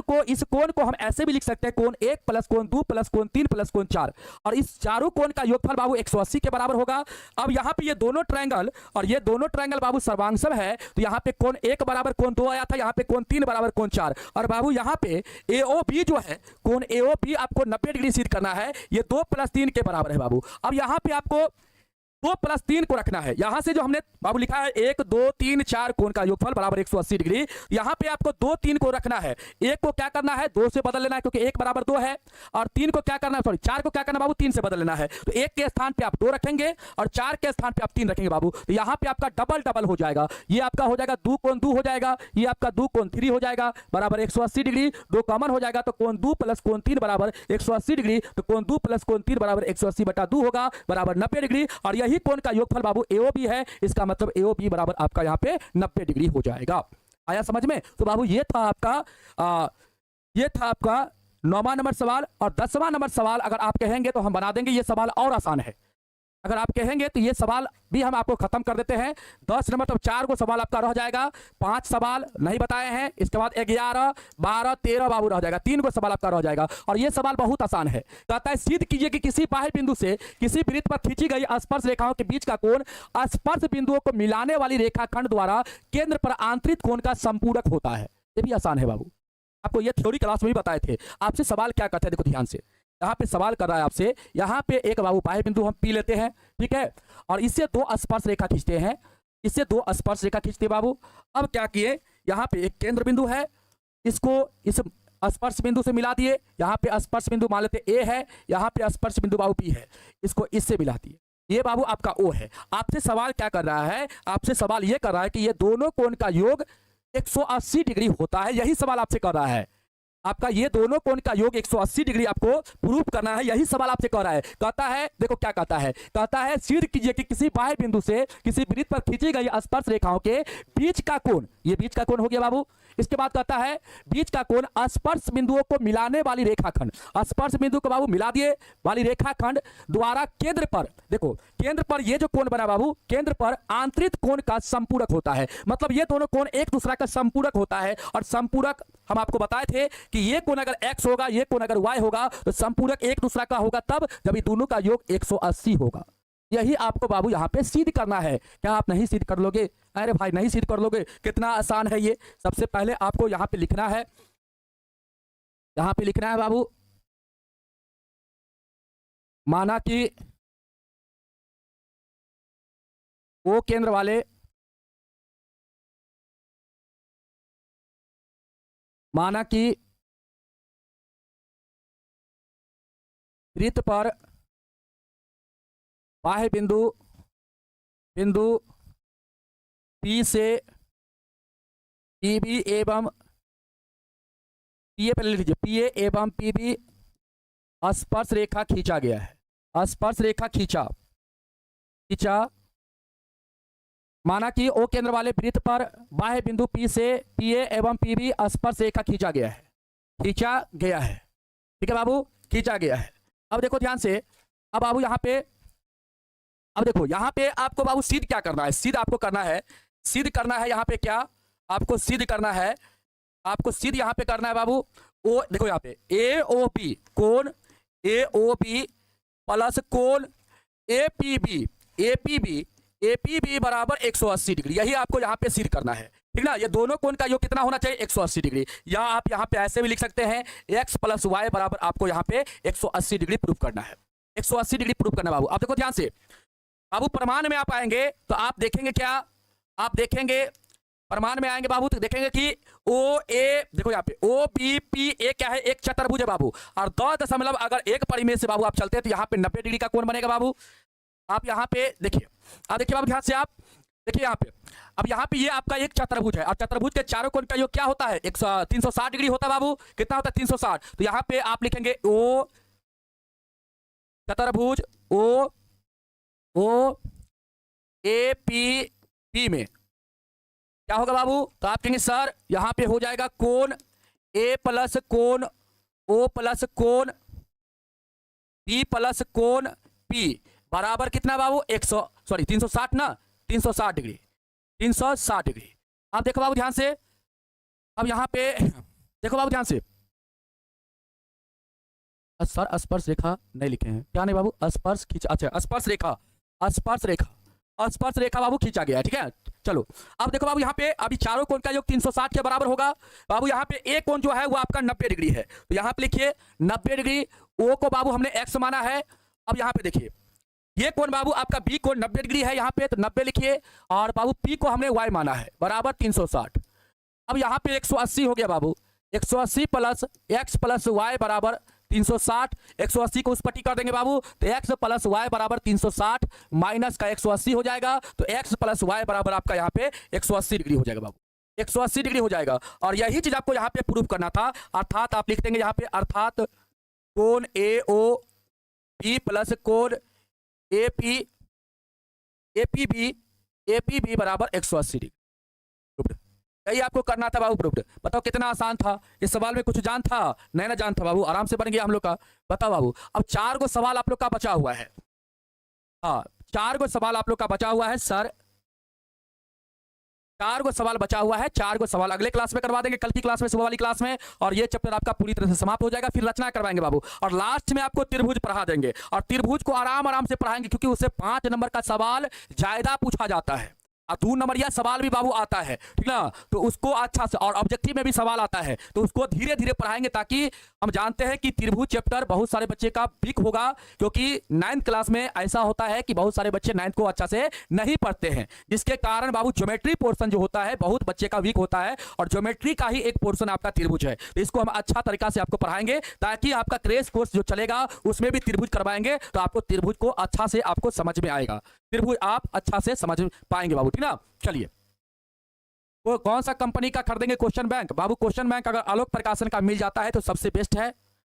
कोण को हम ऐसे भी लिख सकते हैं, कोण 1 प्लस कोण 2 प्लस कोण 3 प्लस कोण 4, और इस चारों कोण का योगफल बाबू 180 के बराबर होगा। अब यहाँ पे ये दोनों ट्रायंगल और ये दोनों ट्रायंगल बाबू सर्वांग सम है, तो यहाँ पे कोण 1 बराबर कोण 2 आया था, यहाँ पे कोण 3 बराबर कोण 4, और बाबू यहाँ पे AOP जो है, कोण AOP आपको 90 डिग्री सिद्ध करना है, ये 2 प्लस 3 के बराबर है बाबू। अब यहाँ पे आपको 2 प्लस 3 को रखना है, यहां से जो हमने बाबू लिखा है 1 2 3 4 कोण का योगफल बराबर 180 डिग्री, यहां पे आपको 2 3 को रखना है। 1 को क्या करना है 2 से बदल लेना है, क्योंकि 1 बराबर 2 है, और 3 को क्या करना है, सॉरी 4 को क्या करना बाबू 3 से बदल लेना है। तो 1 के स्थान पे आप 2 रखेंगे और 4 के स्थान पे आप 3 रखेंगे बाबू, तो यहां पे आपका डबल हो जाएगा। ये आपका हो जाएगा 2 कोण 2 हो जाएगा, ये आपका 2 कोण 3 हो जाएगा, बराबर 180 डिग्री। 2 कॉमन हो जाएगा, तो कोण 2 प्लस कोण 3 बराबर 180 डिग्री, तो कोण 2 प्लस कोण 3 बराबर 180/2 होगा, बराबर 90 डिग्री। और यही कोण का योगफल बाबू AOP है, इसका मतलब AOP बराबर आपका यहाँ पे 90 डिग्री हो जाएगा। आया समझ में? तो बाबू ये था आपका 9वां नंबर सवाल। और 10वां नंबर सवाल अगर आप कहेंगे तो हम बना देंगे, ये सवाल और आसान है। अगर आप कहेंगे तो ये सवाल भी हम आपको खत्म कर देते हैं। 10 नंबर तो 4 को सवाल आपका रह जाएगा। 5 सवाल नहीं बताए हैं, इसके बाद 11, 12, 13 बाबू रह जाएगा। 3 को सवाल आपका रह जाएगा और ये सवाल बहुत आसान है। कहता है सिद्ध कीजिए कि किसी बाह्य बिंदु से किसी वृत्त पर खींची गई स्पर्श रेखाओं के बीच का कोण स्पर्श बिंदुओं को मिलाने वाली रेखाखंड द्वारा केंद्र पर आंतरिक कोण का संपूरक होता है। ये भी आसान है बाबू, आपको ये थ्योरी क्लास में भी बताए थे। आपसे सवाल क्या करते हैं, देखो ध्यान से, यहाँ पे सवाल कर रहा है आपसे, यहाँ पे एक बाबू बाह्य बिंदु हम पी लेते हैं, ठीक है, और इससे 2 स्पर्श रेखा खींचते हैं, इससे 2 स्पर्श रेखा खींचते बाबू। अब क्या किए, यहाँ पे एक केंद्र बिंदु है, इसको इस स्पर्श बिंदु से मिला दिए। यहाँ पे स्पर्श बिंदु मान लेते ए है, यहाँ पे स्पर्श बिंदु बाबू पी है, इसको इससे मिला दिए। ये बाबू आपका ओ है। आपसे सवाल क्या कर रहा है, आपसे सवाल ये कर रहा है कि ये दोनों कोण का योग 180 डिग्री होता है, यही सवाल आपसे कर रहा है। आपका ये दोनों कोण का योग 180 डिग्री आपको प्रूफ करना है, यही सवाल आपसे कर रहा है। कहता है, देखो क्या कहता है, कहता है सिद्ध कीजिए कि किसी बाह्य बिंदु से किसी वृत्त पर खींची गई स्पर्श रेखाओं के बीच का कोण, ये बीच का कोण हो गया बाबू। इसके बाद कहता है बीच का कोण स्पर्श बिंदुओं को मिलाने वाली रेखाखंड, स्पर्श बिंदु को बाबू मिला दिए वाली रेखाखंड द्वारा केंद्र पर, देखो केंद्र पर ये जो कोण बना बाबू, केंद्र पर आंतरिक कोण का संपूरक होता है। मतलब ये दोनों कोण एक दूसरा का संपूरक होता है, और संपूरक हम आपको बताए थे कि ये कोण अगर x होगा, ये कोण अगर y होगा, तो संपूरक एक दूसरा का होगा तब जब ये दोनों का योग 180 होगा। यही आपको बाबू यहाँ पे सिद्ध करना है। क्या आप नहीं सिद्ध कर लोगे? अरे भाई नहीं सिद्ध कर लोगे? कितना आसान है ये। सबसे पहले आपको यहाँ पे लिखना है, यहाँ पे लिखना है बाबू, माना कि ओ केंद्र वाले वृत्त पर बाह्य बिंदु P से PB एवं PA, पहले लिख लीजिए, PA एवं PB स्पर्श रेखा खींचा गया है। स्पर्श रेखा खींचा माना कि ओ केंद्र वाले वृत्त पर बाह्य बिंदु P से PA एवं PB स्पर्श रेखा खींचा गया है, ठीक है बाबू, खींचा गया है। अब देखो ध्यान से, अब बाबू यहाँ पे, अब देखो यहाँ पे आपको बाबू सिद्ध क्या करना है, सिद्ध आपको करना है, सिद्ध करना है यहाँ पे क्या आपको सिद्ध करना है, आपको सिद्ध यहाँ पे करना है बाबू। ओ देखो यहाँ पे AOB कोण AOB प्लस कोण APB बराबर 180 डिग्री, यही आपको यहाँ पे सिद्ध करना है, ठीक ना। ये दोनों कोण का योग कितना होना चाहिए? 180 डिग्री। या आप यहाँ पे ऐसे भी लिख सकते हैं x प्लस वाई बराबर आपको यहाँ पे 180 डिग्री प्रूफ करना है, 180 डिग्री प्रूफ करना बाबू। आप देखो ध्यान से, बाबू प्रमाण में आप आएंगे तो आप देखेंगे क्या, आप देखेंगे प्रमाण में आएंगे बाबू तो देखेंगे कि OA, देखो यहाँ पे OBPA क्या है? एक चतुर्भुज है बाबू, और 10 अगर एक परिमेय से बाबू आप चलते हैं तो यहाँ पे 90 डिग्री का कोण बनेगा बाबू। आप यहाँ पे देखिए, आप देखिए बाबू ध्यान से, आप देखिए यहाँ पे, अब यहाँ पे ये आपका एक चतुर्भुज है, और चतुर्भुज के चारों कोण का योग क्या होता है? 360 डिग्री होता है बाबू। कितना होता है? 360। तो यहाँ पे आप लिखेंगे O चतुर्भुज OAPB में क्या होगा बाबू? तो आप कहेंगे सर यहाँ पे हो जाएगा कोण A प्लस कोण O प्लस कोण B प्लस कोण P बराबर कितना बाबू? 360 ना, 360 डिग्री, 360 डिग्री। आप देखो बाबू ध्यान से, अब यहाँ पे देखो बाबू ध्यान से, सर स्पर्श रेखा नहीं लिखे हैं, क्या नहीं बाबू? स्पर्श खींचा, अच्छा स्पर्श रेखा बाबू खींचा गया है, ठीक है। चलो अब देखो बाबू यहाँ पे अभी चारों कोण का योग 360 के बराबर होगा बाबू। यहाँ पे एक कोण जो है वो आपका 90 डिग्री है, तो यहाँ पे लिखिए 90 डिग्री। ओ को बाबू हमने x माना है। अब यहाँ पे देखिए ये कोण बाबू आपका बी कोण 90 डिग्री है यहाँ पे, तो 90 लिखिए, और बाबू पी को हमने y माना है बराबर 360। अब यहाँ पे 180 हो गया बाबू, 180 प्लस x प्लस वाई बराबर 360। 180 को उस पट्टी कर देंगे बाबू, तो x प्लस वाई बराबर 360 माइनस का 180 हो जाएगा, तो x प्लस वाई बराबर आपका यहाँ पे 180 डिग्री हो जाएगा बाबू, 180 डिग्री हो जाएगा। और यही चीज आपको यहाँ पे प्रूफ करना था, अर्थात आप लिख देंगे यहाँ पे, अर्थात कोण AOB प्लस कोण APB बराबर 180 डिग्री। यही आपको करना था बाबू प्रूफ। बताओ कितना आसान था। इस सवाल में कुछ जान था? नहीं ना जान था बाबू, आराम से बन गया हम लोग का। बताओ बाबू, अब 4 को सवाल आप लोग का बचा हुआ है, हाँ 4 गो सवाल आप लोग का बचा हुआ है सर, 4 गो सवाल बचा हुआ है। 4 गो सवाल अगले क्लास में करवा देंगे, कल की क्लास में, सुबह वाली क्लास में, और ये चैप्टर आपका पूरी तरह से समाप्त हो जाएगा। फिर रचना करवाएंगे बाबू, और लास्ट में आपको त्रिभुज पढ़ा देंगे, और त्रिभुज को आराम आराम से पढ़ाएंगे क्योंकि उससे 5 नंबर का सवाल ज्यादा पूछा जाता है, और 2 नंबरिया सवाल भी बाबू आता है, ठीक ना। तो उसको अच्छा से, और ऑब्जेक्टिव में भी सवाल आता है, तो उसको धीरे धीरे पढ़ाएंगे, ताकि हम जानते हैं कि त्रिभुज चैप्टर बहुत सारे बच्चे का वीक होगा, क्योंकि 9th क्लास में ऐसा होता है कि बहुत सारे बच्चे 9th को अच्छा से नहीं पढ़ते हैं, जिसके कारण बाबू ज्योमेट्री पोर्शन जो होता है बहुत बच्चे का वीक होता है, और ज्योमेट्री का ही एक पोर्शन आपका त्रिभुज है। तो इसको हम अच्छा तरीका से आपको पढ़ाएंगे, ताकि आपका क्रैश कोर्स जो चलेगा उसमें भी त्रिभुज करवाएंगे, तो आपको त्रिभुज को अच्छा से आपको समझ में आएगा, त्रिभुज आप अच्छा से समझ पाएंगे बाबू, ठीक ना। चलिए, वो कौन सा कंपनी का खरीदेंगे क्वेश्चन बैंक? बाबू क्वेश्चन बैंक अगर आलोक प्रकाशन का मिल जाता है तो सबसे बेस्ट है।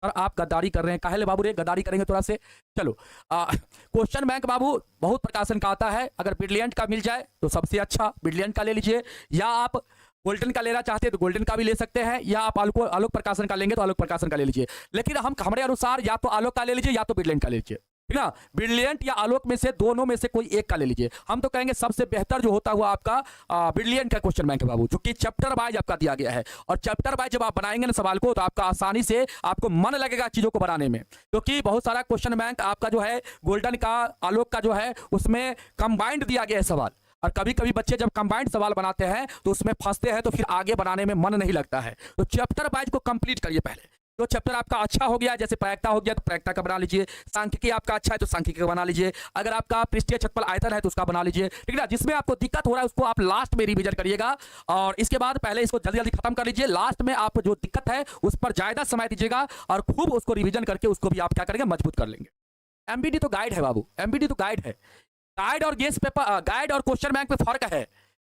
और आप गद्दारी कर रहे हैं, काहे ले बाबू रे गद्दारी करेंगे थोड़ा से। चलो, क्वेश्चन बैंक बाबू बहुत प्रकाशन का आता है, अगर ब्रिलियंट का मिल जाए तो सबसे अच्छा ब्रिलियंट का ले लीजिए, या आप गोल्डन का लेना चाहते हैं तो गोल्डन का भी ले सकते हैं, या आप आलोक प्रकाशन का लेंगे तो आलोक प्रकाशन का ले लीजिए। लेकिन हम हमारे अनुसार या तो आलोक का ले लीजिए या तो ब्रिलियंट का ले लीजिए, ठीक ना। ब्रिलियंट या आलोक में से, दोनों में से कोई एक का ले लीजिए। हम तो कहेंगे सबसे बेहतर जो होता हुआ आपका ब्रिलियंट का क्वेश्चन बैंक है बाबू, जो कि चैप्टर वाइज आपका दिया गया है, और चैप्टर वाइज जब आप बनाएंगे ना सवाल को, तो आपका आसानी से आपको मन लगेगा चीजों को बनाने में, क्योंकि बहुत सारा क्वेश्चन बैंक आपका जो है गोल्डन का, आलोक का जो है, उसमें कंबाइंड दिया गया है सवाल, और कभी कभी बच्चे जब कंबाइंड सवाल बनाते हैं तो उसमें फंसते हैं, तो फिर आगे बनाने में मन नहीं लगता है। तो चैप्टर वाइज को कंप्लीट करिए पहले। तो चैप्टर आपका अच्छा हो गया, जैसे प्रायिकता हो गया तो प्रायिकता का बना लीजिए, सांख्यिकी आपका अच्छा है तो सांख्यिकी का बना लीजिए, अगर आपका पृष्ठीय क्षेत्रफल आयतन है तो उसका बना लीजिए, ठीक है। जिसमें आपको दिक्कत हो रहा है उसको आप लास्ट में रिवीजन करिएगा, और इसके बाद पहले इसको जल्दी जल्दी खत्म कर लीजिए, लास्ट में आप जो दिक्कत है उस पर ज्यादा समय दीजिएगा, और खूब उसको रिविजन करके उसको भी आप क्या करेंगे, मजबूत कर लेंगे। एमबीडी तो गाइड है बाबू, एमबीडी तो गाइड है। गाइड और गेस पेपर, गाइड और क्वेश्चन बैंक में फर्क है,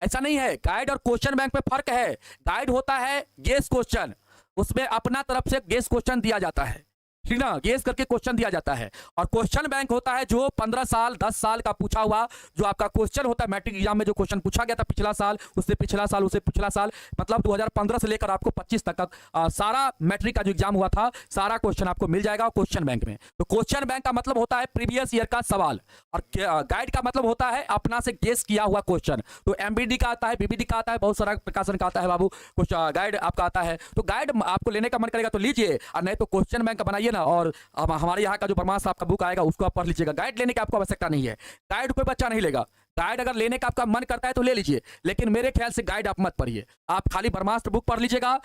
ऐसा नहीं है। गाइड और क्वेश्चन बैंक में फर्क है। गाइड होता है गेस क्वेश्चन, उसमें अपना तरफ से गेस क्वेश्चन दिया जाता है, ठीक ना, गेस करके क्वेश्चन दिया जाता है। और क्वेश्चन बैंक होता है जो 15 साल 10 साल का पूछा हुआ जो आपका क्वेश्चन होता है, मैट्रिक एग्जाम में जो क्वेश्चन पूछा गया था पिछला साल, उससे पिछला साल, उससे पिछला साल, मतलब 2015 से लेकर आपको 25 तक का सारा मैट्रिक का जो एग्जाम हुआ था, सारा क्वेश्चन आपको मिल जाएगा क्वेश्चन बैंक में। तो क्वेश्चन बैंक का मतलब होता है प्रीवियस ईयर का सवाल, और गाइड का मतलब होता है अपना से गेस किया हुआ क्वेश्चन। तो एमबीडी का आता है, बीबीडी का आता है, बहुत सारा प्रकाशन का आता है बाबू, कुछ गाइड आपका आता है। तो गाइड आपको लेने का मन करेगा तो लीजिए, और नहीं तो क्वेश्चन बैंक बनाइए ना, और हमारे यहाँ का जो ब्रह्मास्त्र आपका बुक आएगा उसको आप पढ़ लीजिएगा। गाइड लेने की आपको आवश्यकता नहीं है, गाइड कोई बच्चा नहीं लेगा। गाइड अगर लेने का आपका मन करता है तो ले लीजिए, लेकिन मेरे ख्याल से गाइड आप मत पढ़िए, आप खाली ब्रह्मास्त्र बुक पढ़ लीजिएगा,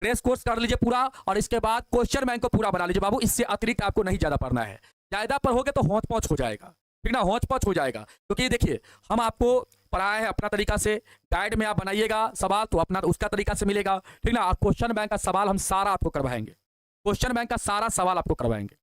क्रैश कोर्स कर लीजिए पूरा, और इसके बाद क्वेश्चन बैंक को पूरा बना लीजिए बाबू। इससे अतिरिक्त आपको नहीं ज्यादा पढ़ना है, ज्यादा पढ़ोगे तो होंच पौच हो जाएगा, ठीक ना, होंच पौच हो जाएगा। क्योंकि देखिए हम आपको पढ़ाए हैं अपना तरीका से, गाइड में आप बनाइएगा सवाल तो अपना उसका तरीका से मिलेगा, ठीक ना। क्वेश्चन बैंक का सवाल हम सारा आपको करवाएंगे, क्वेश्चन बैंक का सारा सवाल आपको करवाएंगे,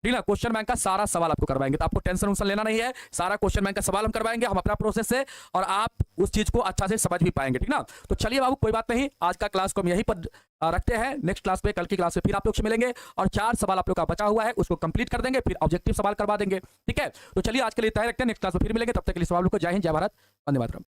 ठीक है। क्वेश्चन बैंक का सारा सवाल आपको करवाएंगे, तो आपको टेंशन उनसन लेना नहीं है, सारा क्वेश्चन बैंक का सवाल हम करवाएंगे, हम अपना प्रोसेस से, और आप उस चीज को अच्छा से समझ भी पाएंगे, ठीक ना। तो चलिए बाबू कोई बात नहीं, आज का क्लास को हम यहीं पर रखते हैं। नेक्स्ट क्लास पे, कल की क्लास में फिर आप लोग से मिलेंगे, और 4 सवाल आप लोग का बचा हुआ है उसको कंप्लीट कर देंगे, फिर ऑब्जेक्टिव सवाल करवा देंगे, ठीक है। तो चलिए आज के लिए तय रखते हैं, नेक्स्ट क्लास में फिर मिलेंगे, तब तक के लिए सब लोग को जय हिंद, जय भारत, वंदे मातरम।